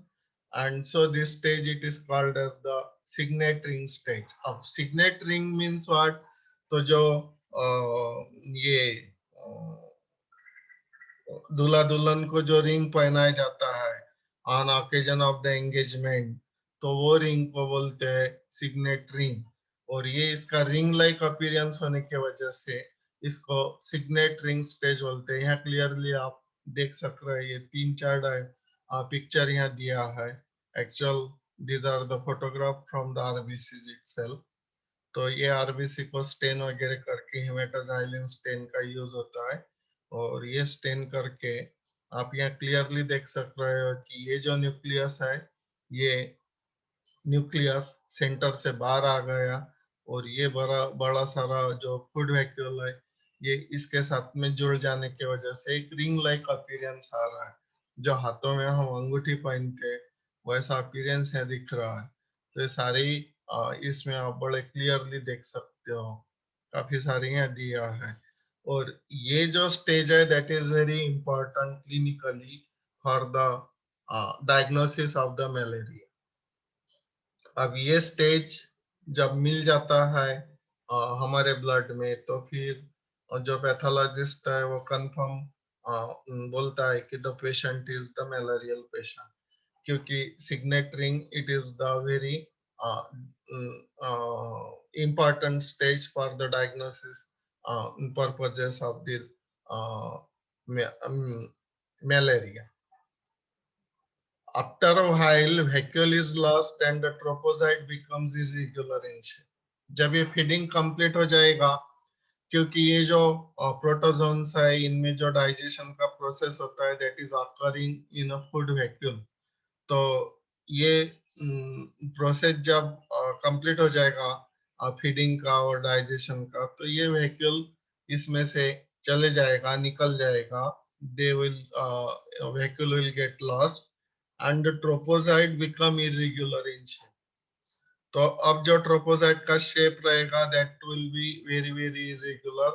and so this stage it is called as the signet ring stage। अब signet ring means what? तो जो ये दूल्हा दुल्हन को जो ring पहनाया जाता है on occasion of the engagement, तो वो रिंग को बोलते हैं सिग्नेट रिंग, और ये इसका रिंग लाइक अपीयरेंस होने की वजह से इसको सिग्नेट रिंग स्टेज बोलते हैं। यहाँ क्लियरली आप देख सक रहे हैं, ये 3-4 पिक्चर यहाँ दिया है। Actual these are the photograph from the RBC itself. तो ये आरबीसी को स्टेन वगैरह करके हेमेटोजाइलिन स्टेन का यूज होता है, और ये स्टेन करके आप यहाँ क्लियरली देख सक रहे हो कि ये जो न्यूक्लियस है ये न्यूक्लियस सेंटर से बाहर आ गया, और ये बड़ा बड़ा सारा जो फूड वैक्यूल है ये इसके साथ में जुड़ जाने की वजह से एक रिंग लाइक अपीयरेंस आ रहा है। जो हाथों में हम अंगूठी पहनते हैं वैसा अपीयरेंस है दिख रहा है। तो ये सारी इसमें आप बड़े क्लियरली देख सकते हो, काफी सारी यहाँ दिया है। और ये जो स्टेज है that is very important clinically for the diagnosis of the malaria. अब ये स्टेज जब मिल जाता है हमारे ब्लड में, तो फिर जो पैथोलॉजिस्ट है वो कंफर्म बोलता है कि the patient is the malarial patient, क्योंकि signet ring it is the very important stage for the diagnosis purposes of this malaria। After a while, vacuole is lost and the trophocyte becomes irregular in shape। जब ये feeding complete हो जाएगा, क्योंकि ये जो protozoans है इनमें जो डाइजेशन का प्रोसेस होता है that is occurring in a food vacuole. तो ये प्रोसेस जब कंप्लीट हो जाएगा फीडिंग का और डाइजेशन का, तो ये वैक्यूल इसमें से चले जाएगा, निकल जाएगा, they will vacuole will get lost and the trophozoite become irregular in shape. तो अब जो ट्रोपोजाइट का शेप रहेगा that will be very very irregular,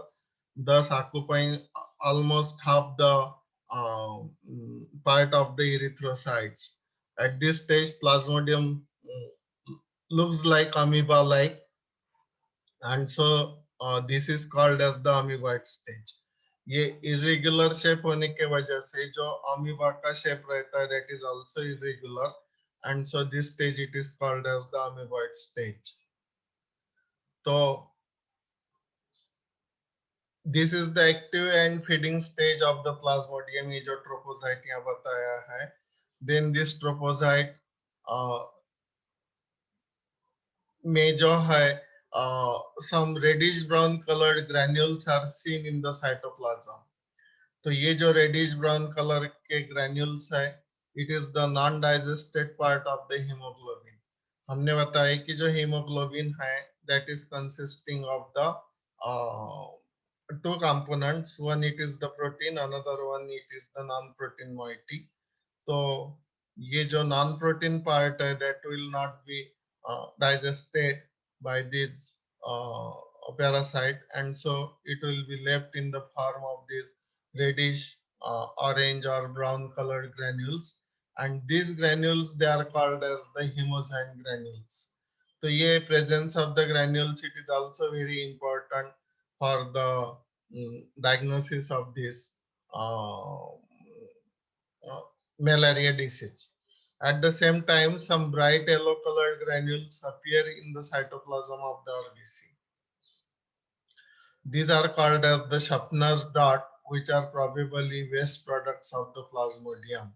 thus occupying almost half the part of the erythrocytes. At this stage, Plasmodium looks like amoeba-like, and so this is called as the amoeboid stage. ये irregular shape होने के वजह से जो amoeba का shape रहता है that is also irregular, and so this stage it is called as the amoeboid stage. तो this is the active and feeding stage of the Plasmodium, ये जो ट्रोपोजाइट यहाँ बताया है. Then this ट्रोपोजाइट में जो है some reddish brown colored granules are seen in the cytoplasm. तो ये जो reddish brown color के granules है, it is the non-digested part of the hemoglobin. हमने बताया कि जो hemoglobin है, that is consisting of the two components. One it is the protein, another one it is the non-protein moiety. तो ये जो non-protein part है, that will not be digested by this parasite, and so it will be left in the form of this reddish orange or brown colored granules, and these granules they are called as the hemozyme granules. So ये presence of the granules, it is also very important for the diagnosis of this malaria disease. At the same time, some bright yellow colored granules appear in the cytoplasm of the RBC. These are called as the Schaffner's dot, which are probably waste products of the Plasmodium.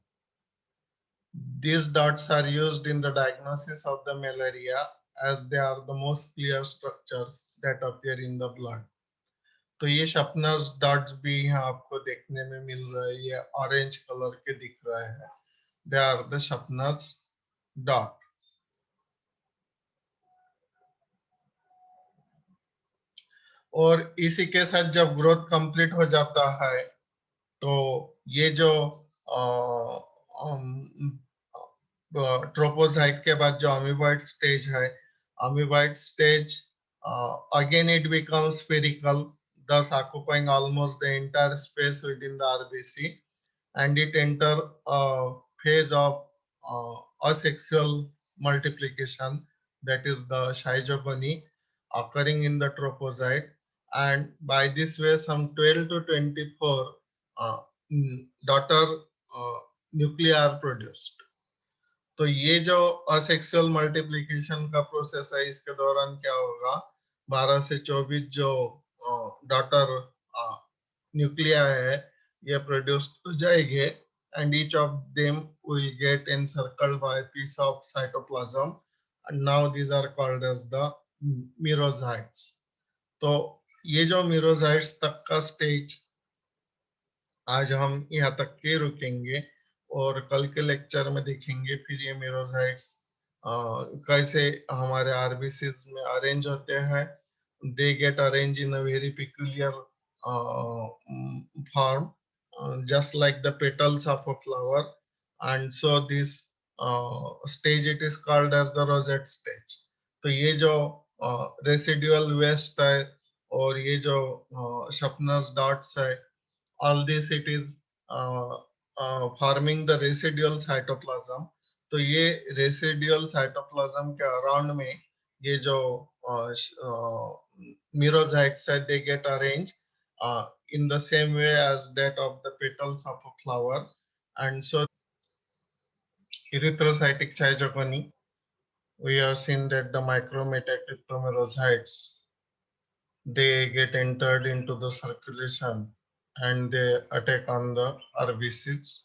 These dots are used in the diagnosis of the malaria as they are the most clear structures that appear in the blood. तो ये शपनर्स dots भी यहाँ आपको देखने में मिल रहा है, ये ऑरेंज कलर के दिख रहे हैं. They are the Schaffner's dot. और इसी के साथ जब ग्रोथ कंप्लीट हो जाता है, तो ये जो ट्रोपोजाइट के बाद जो अमीबॉइड स्टेज है, amoeboid stage again it becomes spherical, thus occupying almost the entire space within the RBC, and it enter a phase of asexual multiplication, that is the schizogony occurring in the tropocyte, and by this way some 12 to 24 daughter nuclei are produced. तो ये जो asexual multiplication का process है, इसके दौरान क्या होगा, 12 से 24 जो डॉटर न्यूक्लिया है, ये प्रोड्यूस हो जाएंगे, and each of them will get encircled by a piece of cytoplasm, and now these are called as the merozytes. तो ये जो merozytes तक का स्टेज आज हम यहाँ तक के रुकेंगे, और कल के लेक्चर में देखेंगे फिर ये मेरोसाइट्स कैसे हमारे आरबीसीज में अरेंज होते हैं. They get arrange in a very peculiar form, just like the petals of a flower, and so this stage it is called as the rosette stage. तो ये जो रेसिडुअल वेस्ट है और ये जो शपनर्स डॉट्स है, all this it is forming the residual cytoplasm. तो ये residual cytoplasm के around में ये जो merozytes है, they get arranged in the same way as that of the petals of a flower, and so erythrocytic schizophrenia, we have seen that the micrometacryptomerozytes, they get entered into the circulation and they attack on the RBCs,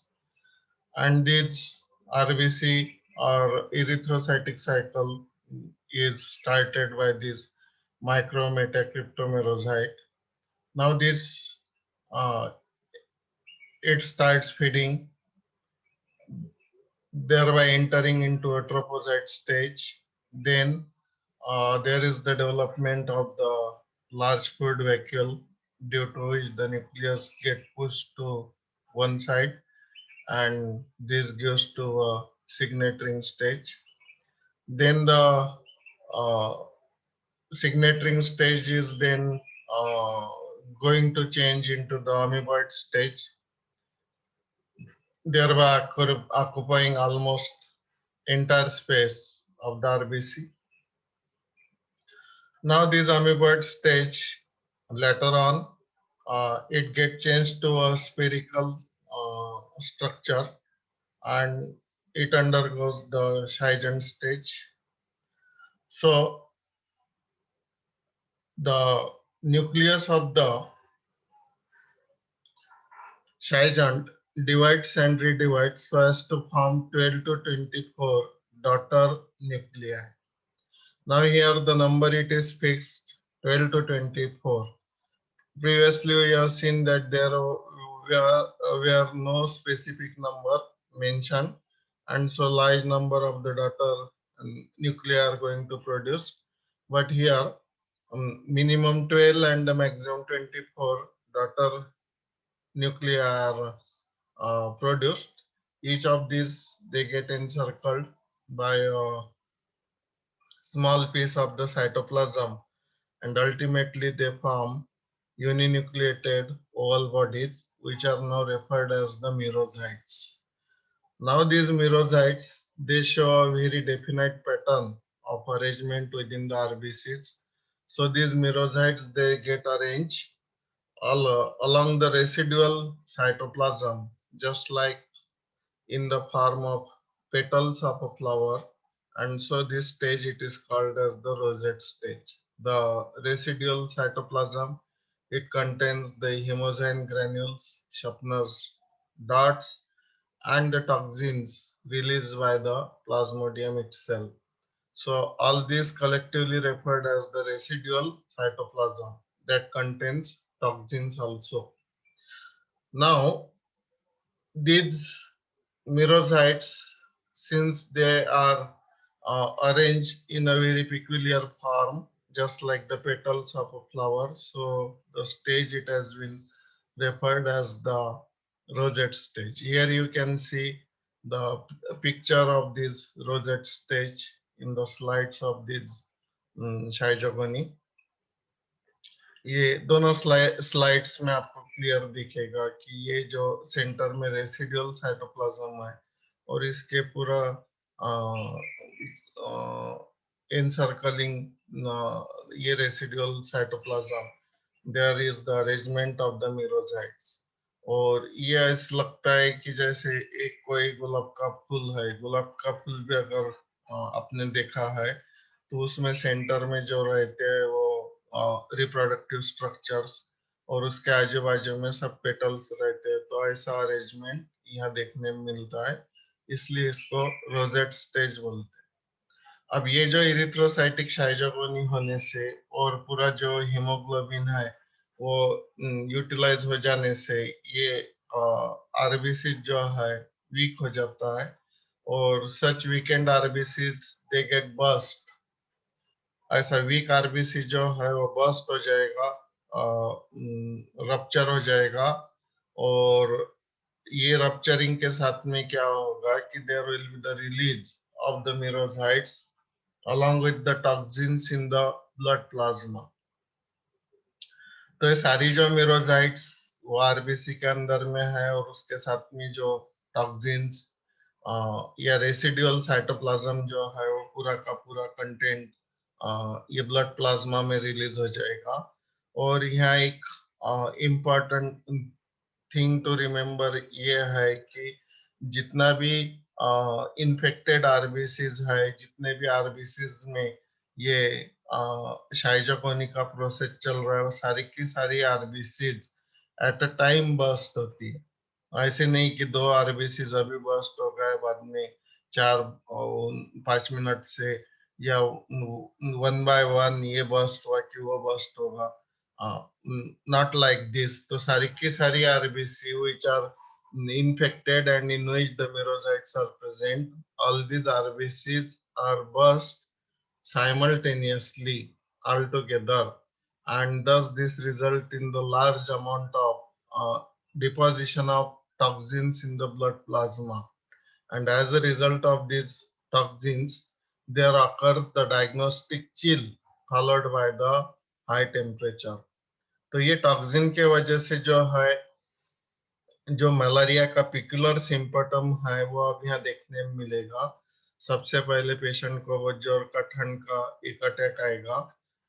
and this RBC or erythrocytic cycle is started by this micrometacryptomerozyte. Now this uh, it starts feeding, thereby entering into a trophozoite stage. Then there is the development of the large food vacuole, due to which the nucleus get pushed to one side, and this gives to a signatoring stage. Then the uh, signatoring stage is then uh, going to change into the amoeboid stage, thereby occupying almost entire space of the RBC. Now this amoeboid stage, later on, it gets changed to a spherical structure, and it undergoes the Scheidt stage. So the nucleus of the Scheidt divides and redivides so as to form 12 to 24 daughter nuclei. Now here the number it is fixed 12 to 24. Previously we have seen that were no specific number mentioned, and so large number of the daughter nuclei are going to produce. But here minimum 12 and the maximum 24 daughter nuclei are produced. Each of these they get encircled by a small piece of the cytoplasm, and ultimately they form uninucleated oval bodies, which are now referred as the merozoites. Now these merozoites, they show a very definite pattern of arrangement within the RBCs. So these merozoites, they get arranged along the residual cytoplasm, just like in the form of petals of a flower. And so this stage, it is called as the rosette stage. The residual cytoplasm, it contains the hemozyne granules, Schaffner's dots, and the toxins released by the plasmodium itself. So all these collectively referred as the residual cytoplasm that contains toxins also. Now, these merozoites, since they are arranged in a very peculiar form, just like the petals of a flower, so the stage it has been referred as the rosette stage. Here you can see the picture of this rosette stage in the slides of this Shaijagoni. ये दोनों slides में आपको clear दिखेगा कि ये जो centre में residual cytoplasm है और इसके पूरा encircling ये residual cytoplasm there is the arrangement of the merozoites. और ये ऐसा लगता है कि जैसे एक कोई गुलाब का फूल है, गुलाब का फूल भी अगर आपने देखा है तो उसमें सेंटर में जो रहते हैं वो रिप्रोडक्टिव स्ट्रक्चर्स, और उसके आजू बाजू में सब पेटल्स रहते हैं। तो ऐसा अरेंजमेंट यहाँ देखने में मिलता है, इसलिए इसको रोजेट स्टेज बोलते हैं। अब ये जो इरिथ्रोसाइटिक शाइजोगोनी होने से और पूरा जो हीमोग्लोबिन है वो यूटिलाइज हो जाने से ये आरबीसी जो है वीक हो जाता है, और such weakened RBCs they get burst. ऐसा वीक आरबीसी जो है वो बस्ट हो जाएगा, रप्चर हो जाएगा, और ये रप्चरिंग के साथ में क्या होगा कि there will be the release of the merozoites along with the toxins in the blood plasma। तो ये सारी जो मेरोजाइट्स वो आरबीसी के अंदर में है, और उसके साथ में जो टॉक्सिन्स या रेसिडुअल साइटोप्लाज्म जो है वो पूरा का पूरा कंटेंट ये ब्लड प्लाज्मा में रिलीज हो जाएगा। और यहाँ एक इम्पोर्टेंट थिंग टू रिमेम्बर ये है कि जितना भी इन्फेक्टेड आरबीसीज है, जितने भी आरबीसीज में ये शाइजोकोनी का प्रोसेस चल रहा है, वो सारी की सारी RBCs at a time burst होती है। ऐसे नहीं कि दो आरबीसीज अभी बर्स्ट हो गए, बाद में 4-5 मिनट से या वन बाय वन ये बर्स्ट हुआ कि वो बर्स्ट होगा, not like this। तो सारी की सारी RBC which are infected and in which the merocytes are present, all these RBCs are burst simultaneously altogether, and thus this result in the large amount of deposition of toxins in the blood plasma. And as a result of these toxins, there occurs the diagnostic chill followed by the high temperature. तो ये toxin के वजह से जो है, जो malaria का peculiar symptom है वो अब यहाँ देखने में मिलेगा। सबसे पहले पेशेंट को वो ज्वर का, ठंड का एक अटैक आएगा,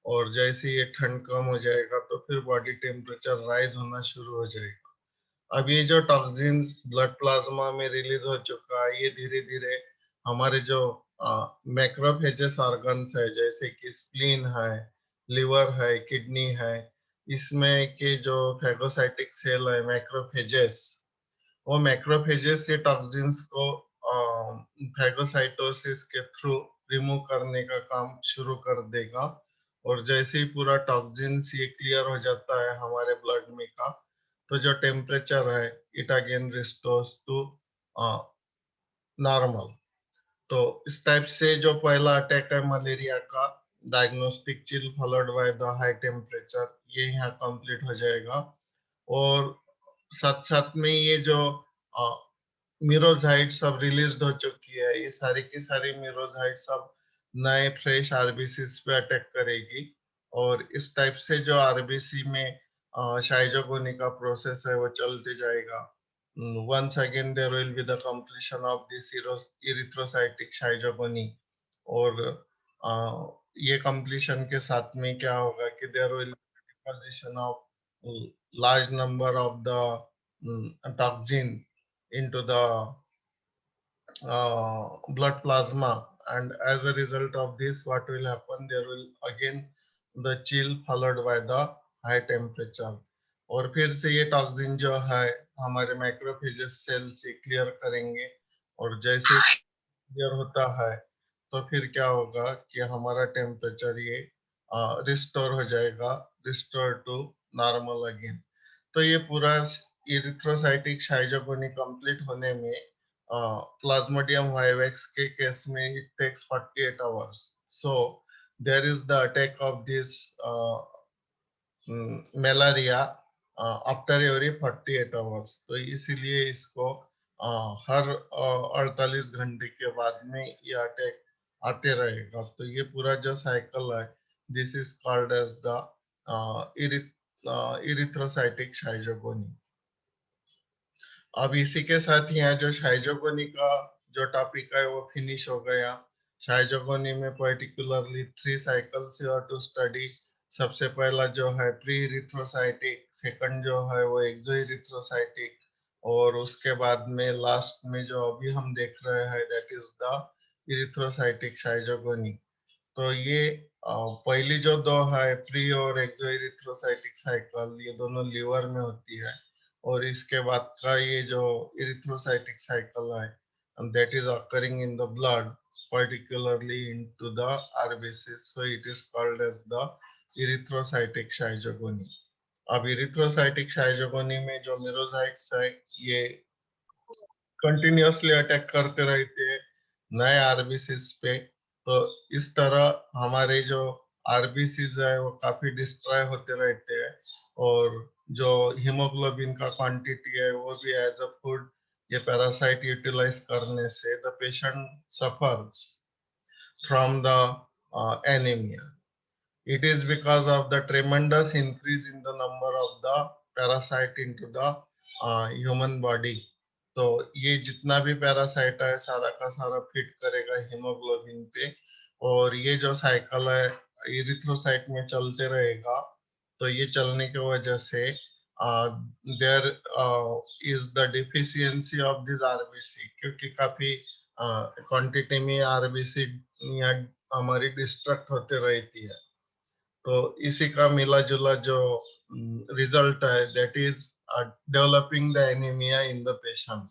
और जैसे ये ठंड कम हो जाएगा तो फिर बॉडी टेम्परेचर राइज होना शुरू हो जाएगा। अब ये जो टॉक्सिन्स ब्लड प्लाज्मा में रिलीज हो चुका है, ये धीरे धीरे हमारे जो मैक्रोफेजेस ऑर्गन्स है, जैसे कि स्प्लीन है, लिवर है, किडनी है, इसमें के जो फैगोसाइटिक सेल है मैक्रोफेजेस, वो मैक्रोफेजेस से टॉक्सिन्स को फैगोसाइटोसिस के थ्रू रिमूव करने का काम शुरू कर देगा। और जैसे ही पूरा टॉक्सिन्स ये क्लियर हो जाता है हमारे ब्लड में का, तो जो टेम्परेचर है it again restores to normal. तो इस टाइप से जो पहला अटैक है मलेरिया का, diagnostic chill followed by the high temperature, ये यहाँ कंप्लीट हो जाएगा। और साथ साथ में ये जो मिरोजाइट सब रिलीज हो चुकी है, ये सारी की सारी मिरोजाइट सब नए फ्रेश आरबीसी पे अटैक करेगी, और इस टाइप से जो आरबीसी में शाइजोगोनी का प्रोसेस है वो चलते जाएगा। Once again there will be the completion of this erythrocytic शाइजोगोनी, और ये completion के साथ में क्या होगा कि there will be deposition of large number of the toxin into the blood plasma, and as a result of this what will happen, there will again the chill followed by the high temperature, और फिर से ये toxin जो है हमारे macrophages cell से clear करेंगे, और जैसे क्लियर होता है तो फिर क्या होगा कि हमारा टेम्परेचर ये रिस्टोर हो जाएगा, रिस्टोर टू नॉर्मल अगेन। तो ये पूरा इरिथ्रोसाइटिक शाइजोगोनी कंप्लीट होने में प्लाज्मोडियम वाइवेक्स के केस में it takes 48 hours. So there is the attack of this malaria after every 48 hours. तो इसीलिए इसको हर 48 घंटे के बाद में ये अटैक आते रहेगा। तो ये पूरा जो साइकिल है, this is called as the erythrocytic schizogony. अब इसी के साथ यहाँ जो शाइजोगोनी का जो टॉपिक है वो फिनिश हो गया। शाइजोगोनी में particularly 3 cycles you have to study. सबसे पहला जो है प्री इरिथ्रोसाइटिक, सेकंड जो है वो एक्सो इरिथ्रोसाइटिक, और उसके बाद में लास्ट में जो अभी हम देख रहे हैं दैट इज द इरिथ्रोसाइटिक शाइजोगोनी। तो ये पहली जो दो है प्री और एक्सो इरिथ्रोसाइटिक साइकिल, ये दोनों लीवर में होती है, और इसके बाद का ये जो इरिथ्रोसाइटिक साइकिल है that is occurring in the blood, particularly into the RBCs, so it is called as the erythrocytic शाइजोगोनी। अब इरिथ्रोसाइटिक शाइजोगोनी में जो मेरोजाइट्स है ये कंटिन्यूअसली अटैक करते रहते हैं नए आरबीसीज पे। तो इस तरह हमारे जो आरबीसीज है वो काफी डिस्ट्रॉय होते रहते हैं, और जो हीमोग्लोबिन का क्वांटिटी है वो भी एज अ फूड ये पैरासाइट यूटिलाइज करने से the patient suffers from the anaemia. It is because of the tremendous increase in the number of the parasite into the human body. तो ये जितना भी पैरासाइट है सारा का सारा फिट करेगा हीमोग्लोबिन पे, और ये जो साइकिल है इरिथ्रोसाइट में चलते रहेगा। तो ये चलने की वजह से there is the deficiency of this RBC, क्योंकि काफी क्वांटिटी में आरबीसी हमारी डिस्ट्रक्ट होते रहती है। तो इसी का मिला जुला जो रिजल्ट है that is developing the anaemia in the patient,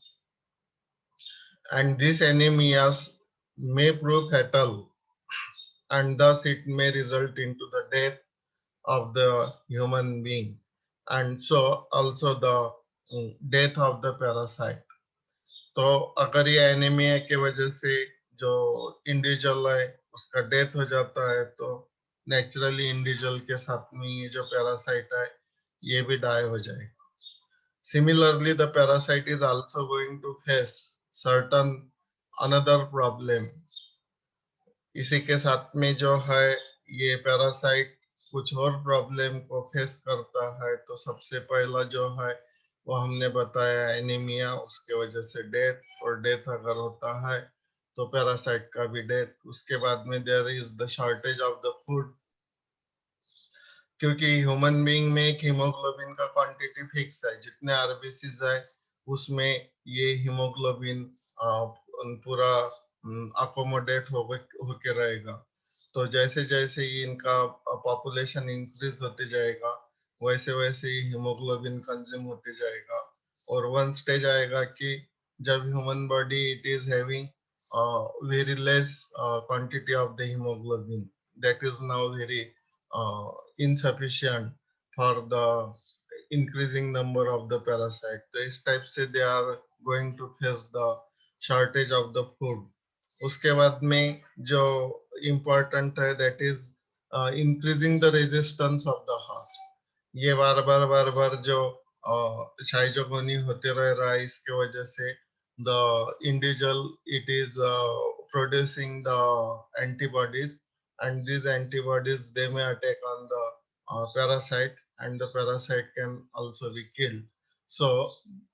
and this anaemias may prove fatal, and thus it may result into the death of the human being, and so also the death of the parasite. तो अगर ये anaemia की वजह से जो individual है उसका death हो जाता है, तो नेचुरली इंडिविजुअल के साथ में ये जो पैरासाइट है ये भी डाई हो जाएगा। Similarly the parasite is also going to face certain another problem. इसी के साथ में जो है ये पैरासाइट कुछ और प्रॉब्लम को फेस करता है। तो सबसे पहला जो है वो हमने बताया एनीमिया, उसके वजह से डेथ, और डेथ अगर होता है तो पैरासाइट का भी डेथ। उसके बाद में there is the shortage of the food, क्योंकि ह्यूमन बीइंग में एक हीमोग्लोबिन का क्वांटिटी फिक्स है, जितने आरबीसीज है उसमें ये हीमोग्लोबिन पूरा अकोमोडेट होके रहेगा। तो जैसे जैसे ही इनका पॉपुलेशन इंक्रीज होते जाएगा वैसे वैसे ही हीमोग्लोबिन कंज्यूम होते जाएगा, और वन स्टेज आएगा कि जब human body it is having very less quantity of the haemoglobin that is now very insufficient for the increasing number of the parasite. तो इस टाइप से they are going to face the shortage of the food. उसके बाद में जो important है that is increasing the resistance of the host. ये बार बार जो शाइजोगोनी होते रह रहा है, इसके वजह से the individual it is producing the antibodies, and these antibodies they may attack on the parasite, and the parasite can also be killed. So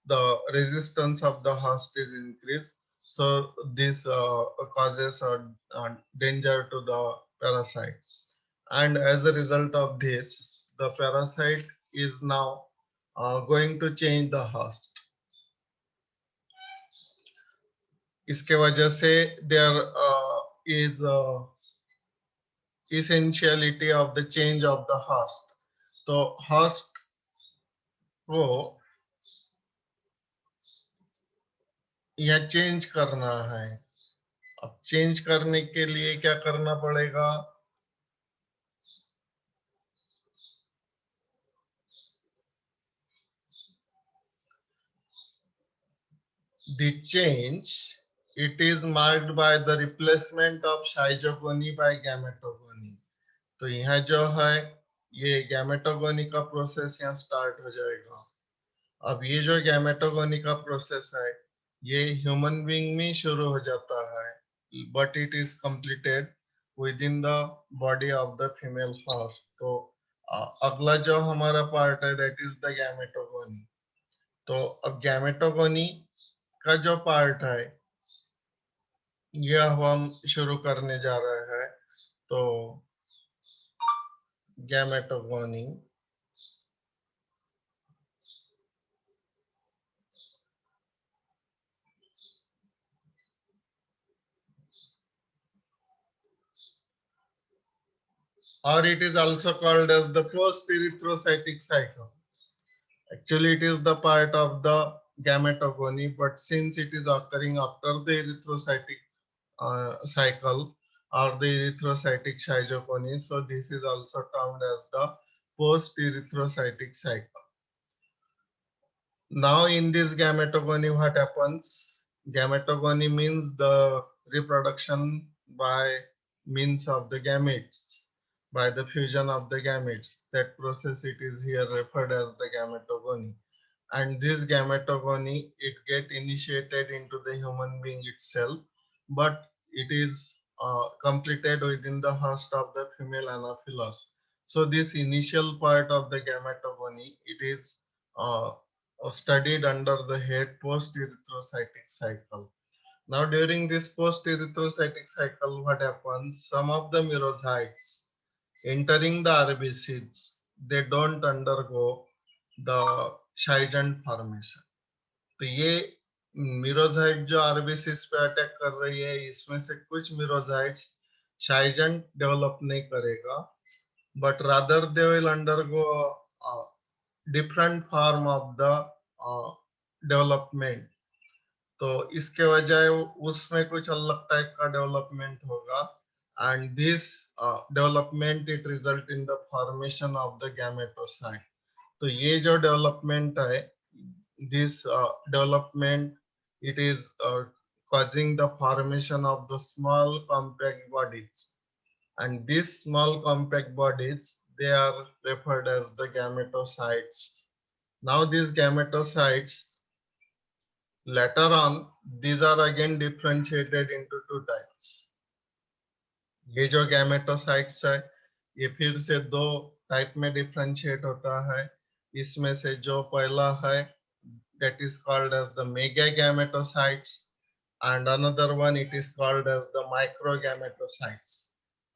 the resistance of the host is increased, so this causes a danger to the parasite, and as a result of this the parasite is now going to change the host. इसके वजह से there is essentiality of the change of the host. तो host को यह change करना है। अब change करने के लिए क्या करना पड़ेगा? The change it is marked by the replacement of शाइजोगोनी by गैमेटोगोनी। तो यहाँ जो है ये गैमेटोगोनी का प्रोसेस यहाँ स्टार्ट हो जाएगा। अब ये जो गैमेटोगोनी का प्रोसेस है ये ह्यूमन बीइंग में शुरू हो जाता है, but it is completed with in the body of the female host. तो अगला जो हमारा पार्ट है दैट इज द गैमेटोगोनी। तो अब गैमेटोगोनी का जो पार्ट है यह हम शुरू करने जा रहे हैं। तो गैमेटोगोनी or it is also called as the post erythrocytic cycle. Actually, it is the part of the gametogony, but since it is occurring after the erythrocytic cycle or the erythrocytic schizophrenia, so this is also termed as the post-erythrocytic cycle. Now, in this gametogony, what happens? Gametogony means the reproduction by means of the gametes, by the fusion of the gametes. That process it is here referred as the gametogony, and this gametogony it get initiated into the human being itself, but it is completed within the host of the female Anopheles. So this initial part of the gametogony it is studied under the head post-erythrocytic cycle. Now during this post-erythrocytic cycle, what happens? Some of the merozytes entering the RBCs, they don't undergo the Scheijont formation. तो ये मिरोजाइट जो RBCs पे attack कर रही है इसमें से कुछ मिरोजाइट्स शाइजेंट डेवलप नहीं करेगा, but rather they will undergo a different form of the development. तो इसके वजह उसमें कुछ अलग टाइप का डेवलपमेंट होगा, and this development it result in the formation of the gametosite. तो ये जो डेवलपमेंट है this development, it is causing the formation of the small compact bodies, and these small compact bodies, they are referred as the gametocytes. Now these gametocytes, later on, these are again differentiated into two types. ये जो gametocytes है, ये फिर से दो type में differentiate होता है. इसमें से जो पहला है, that is called as the megagametocytes, and another one it is called as the microgametocytes.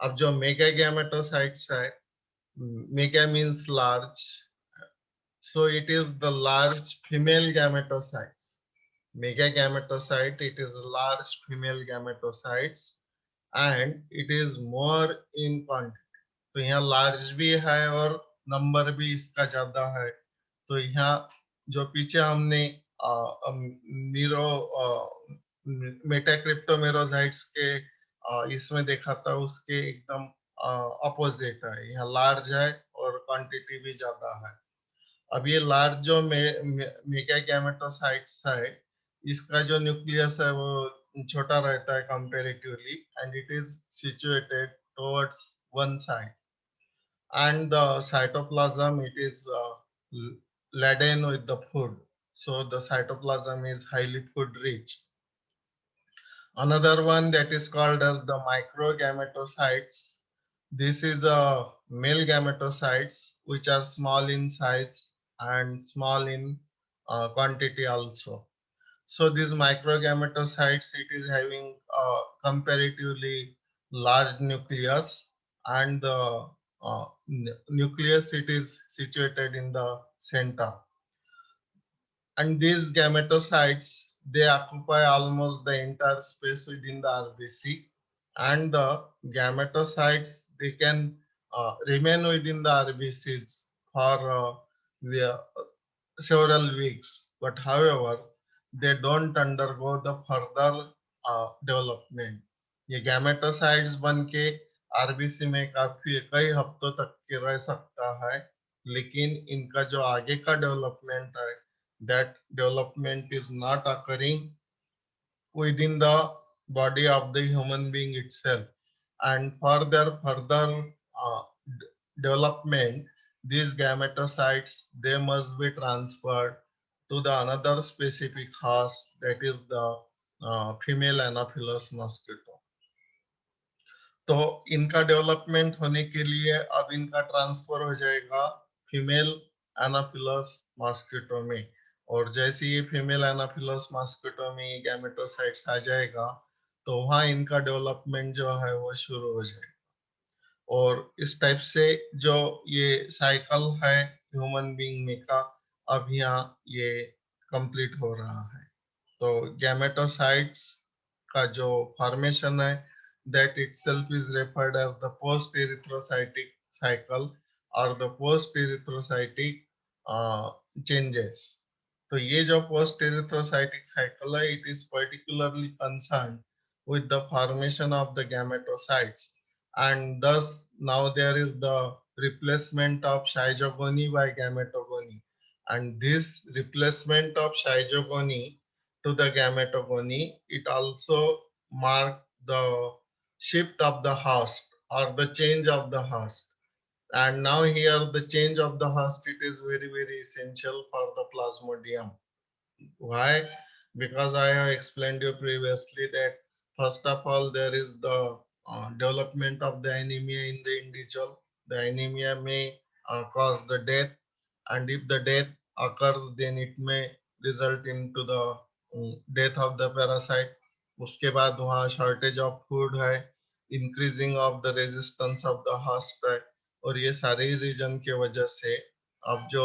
अब जो megagametocytes है, mega means large, so it is the large female gametocytes. Megagametocyte, it is large female gametocytes, and it is more in quantity. तो यहाँ large भी है और number भी इसका ज्यादा है. तो यहाँ जो पीछे हमने मीरो मेटाक्रिप्टोमेरोजाइट्स के इसमें देखा था, उसके एकदम अपोजिट है. यहाँ लार्ज है और क्वांटिटी भी ज्यादा है. अब ये लार्ज जो मेगा गैमेटोसाइट्स है, इसका जो न्यूक्लियस है वो छोटा रहता है comparatively, and it is situated towards one side, and the cytoplasm, it is laden with the food, so the cytoplasm is highly food rich. Another one that is called as the microgametocytes. This is the male gametocytes, which are small in size and small in quantity also. So these microgametocytes, it is having a comparatively large nucleus, and the nucleus, it is situated in the center. And these gametocytes, they occupy almost the entire space within the RBC, and the gametocytes, they can remain within the RBCs for several weeks, but however, they don't undergo the further development. ये gametocytes बन के RBC में काफी कई हफ्तों तक के रह सकता है, लेकिन इनका जो आगे का डेवलपमेंट है, that development is not occurring within the body of the human being itself. And for their further development, these gametocytes, they must be transferred to the another specific host, that is the female Anopheles mosquito. तो इनका development होने के लिए अब इनका transfer हो जाएगा female anopheles mosquito में, और जैसे ये फीमेल एनाफिलस मॉस्किटो में गैमेटोसाइट्स आ जाएगा, तो वहां इनका डेवलपमेंट जो है वो शुरू हो जाएगा. और इस टाइप से जो ये साइकिल है ह्यूमन बीइंग में का, अब यहाँ ये कंप्लीट हो रहा है. तो गैमेटोसाइट्स का जो फॉर्मेशन है, that itself is referred as the post-erythrocytic cycle or the post-erythrocytic changes. तो ये जो post-erythrocytic cycle है, it is particularly concerned with the formation of the gametocytes, and thus now there is the replacement of schizogony by gametogony, and this replacement of schizogony to the gametogony, it also mark the shift of the host or the change of the host. And now here the change of the host, it is very essential for the plasmodium. Why? Because I have explained you previously that first of all there is the development of the anemia in the individual. The anemia may cause the death, and if the death occurs, then it may result into the death of the parasite. उसके बाद वहाँ shortage of food है, increasing of the resistance of the host है, और ये सारे reason के वजह से अब जो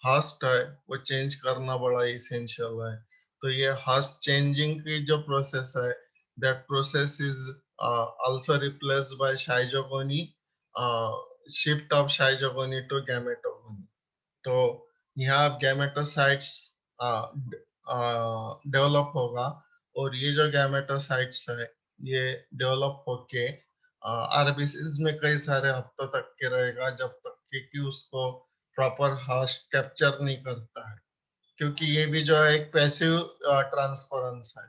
host है वो चेंज करना बड़ा इसेंशियल है. तो ये host changing की जो प्रोसेस है, that process is also replaced by schizogony, shift of schizogony to gametogony. तो यहाँ गैमेटोसाइट्स डेवलप होगा, और ये जो गैमेटोसाइट्स है ये डेवलप होके आरबीसीज में कई सारे हफ्तों तक के रहेगा, जब तक कि उसको प्रॉपर होस्ट कैप्चर नहीं करता है. क्योंकि ये भी जो है एक पैसिव ट्रांसफरेंस है।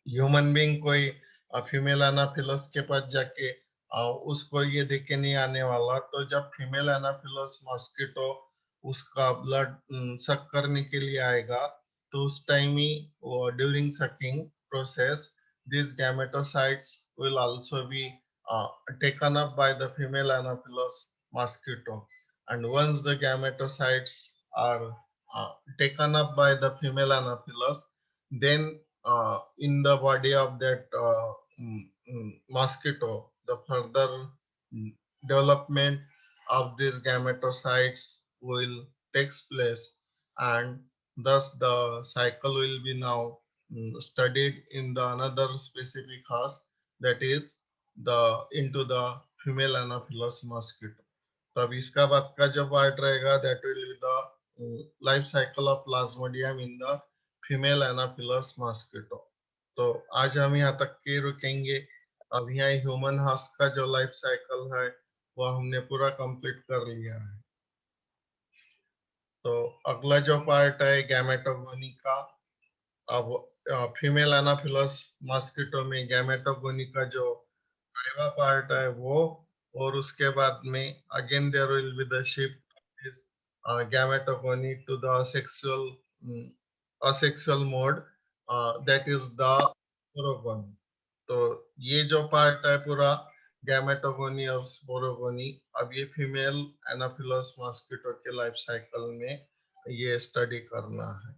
ह्यूमन बीइंग कोई फीमेल एनाफिलस के पास जाके उसको ये देख के नहीं आने वाला। तो जब फीमेल एनाफिलस मॉस्किटो उसका ब्लड सक करने के लिए आएगा, तो उस time he during sucking process these gametocytes will also be taken up by the female Anopheles mosquito. And once the gametocytes are taken up by the female Anopheles, then in the body of that mosquito, the further mm, development of these gametocytes will takes place, and thus the cycle will be now studied in the another specific house, that is the into the female Anopheles mosquito. तब इसका बाद का जो part रहेगा that will be the life cycle of Plasmodium in the female Anopheles mosquito. तो आज हम यहाँ तक के रुकेंगे। अब यहाँ ह्यूमन हस्क का जो लाइफ साइकिल है वो हमने पूरा कंप्लीट कर लिया है। तो अगला जो पार्ट है गैमेटोगोनी का। अब फीमेल एनाफिलस मॉस्किटो में गैमेटोगोनी का जो पहला पार्ट है वो, और उसके बाद में again there will be the shift gametogony to the asexual mode, that is the sporogony. तो ये जो पार्ट है पूरा गैमेटोगोनी और स्पोरोगोनी, अब ये फीमेल एनाफिलस मॉस्किटो के लाइफ साइकिल में ये स्टडी करना है।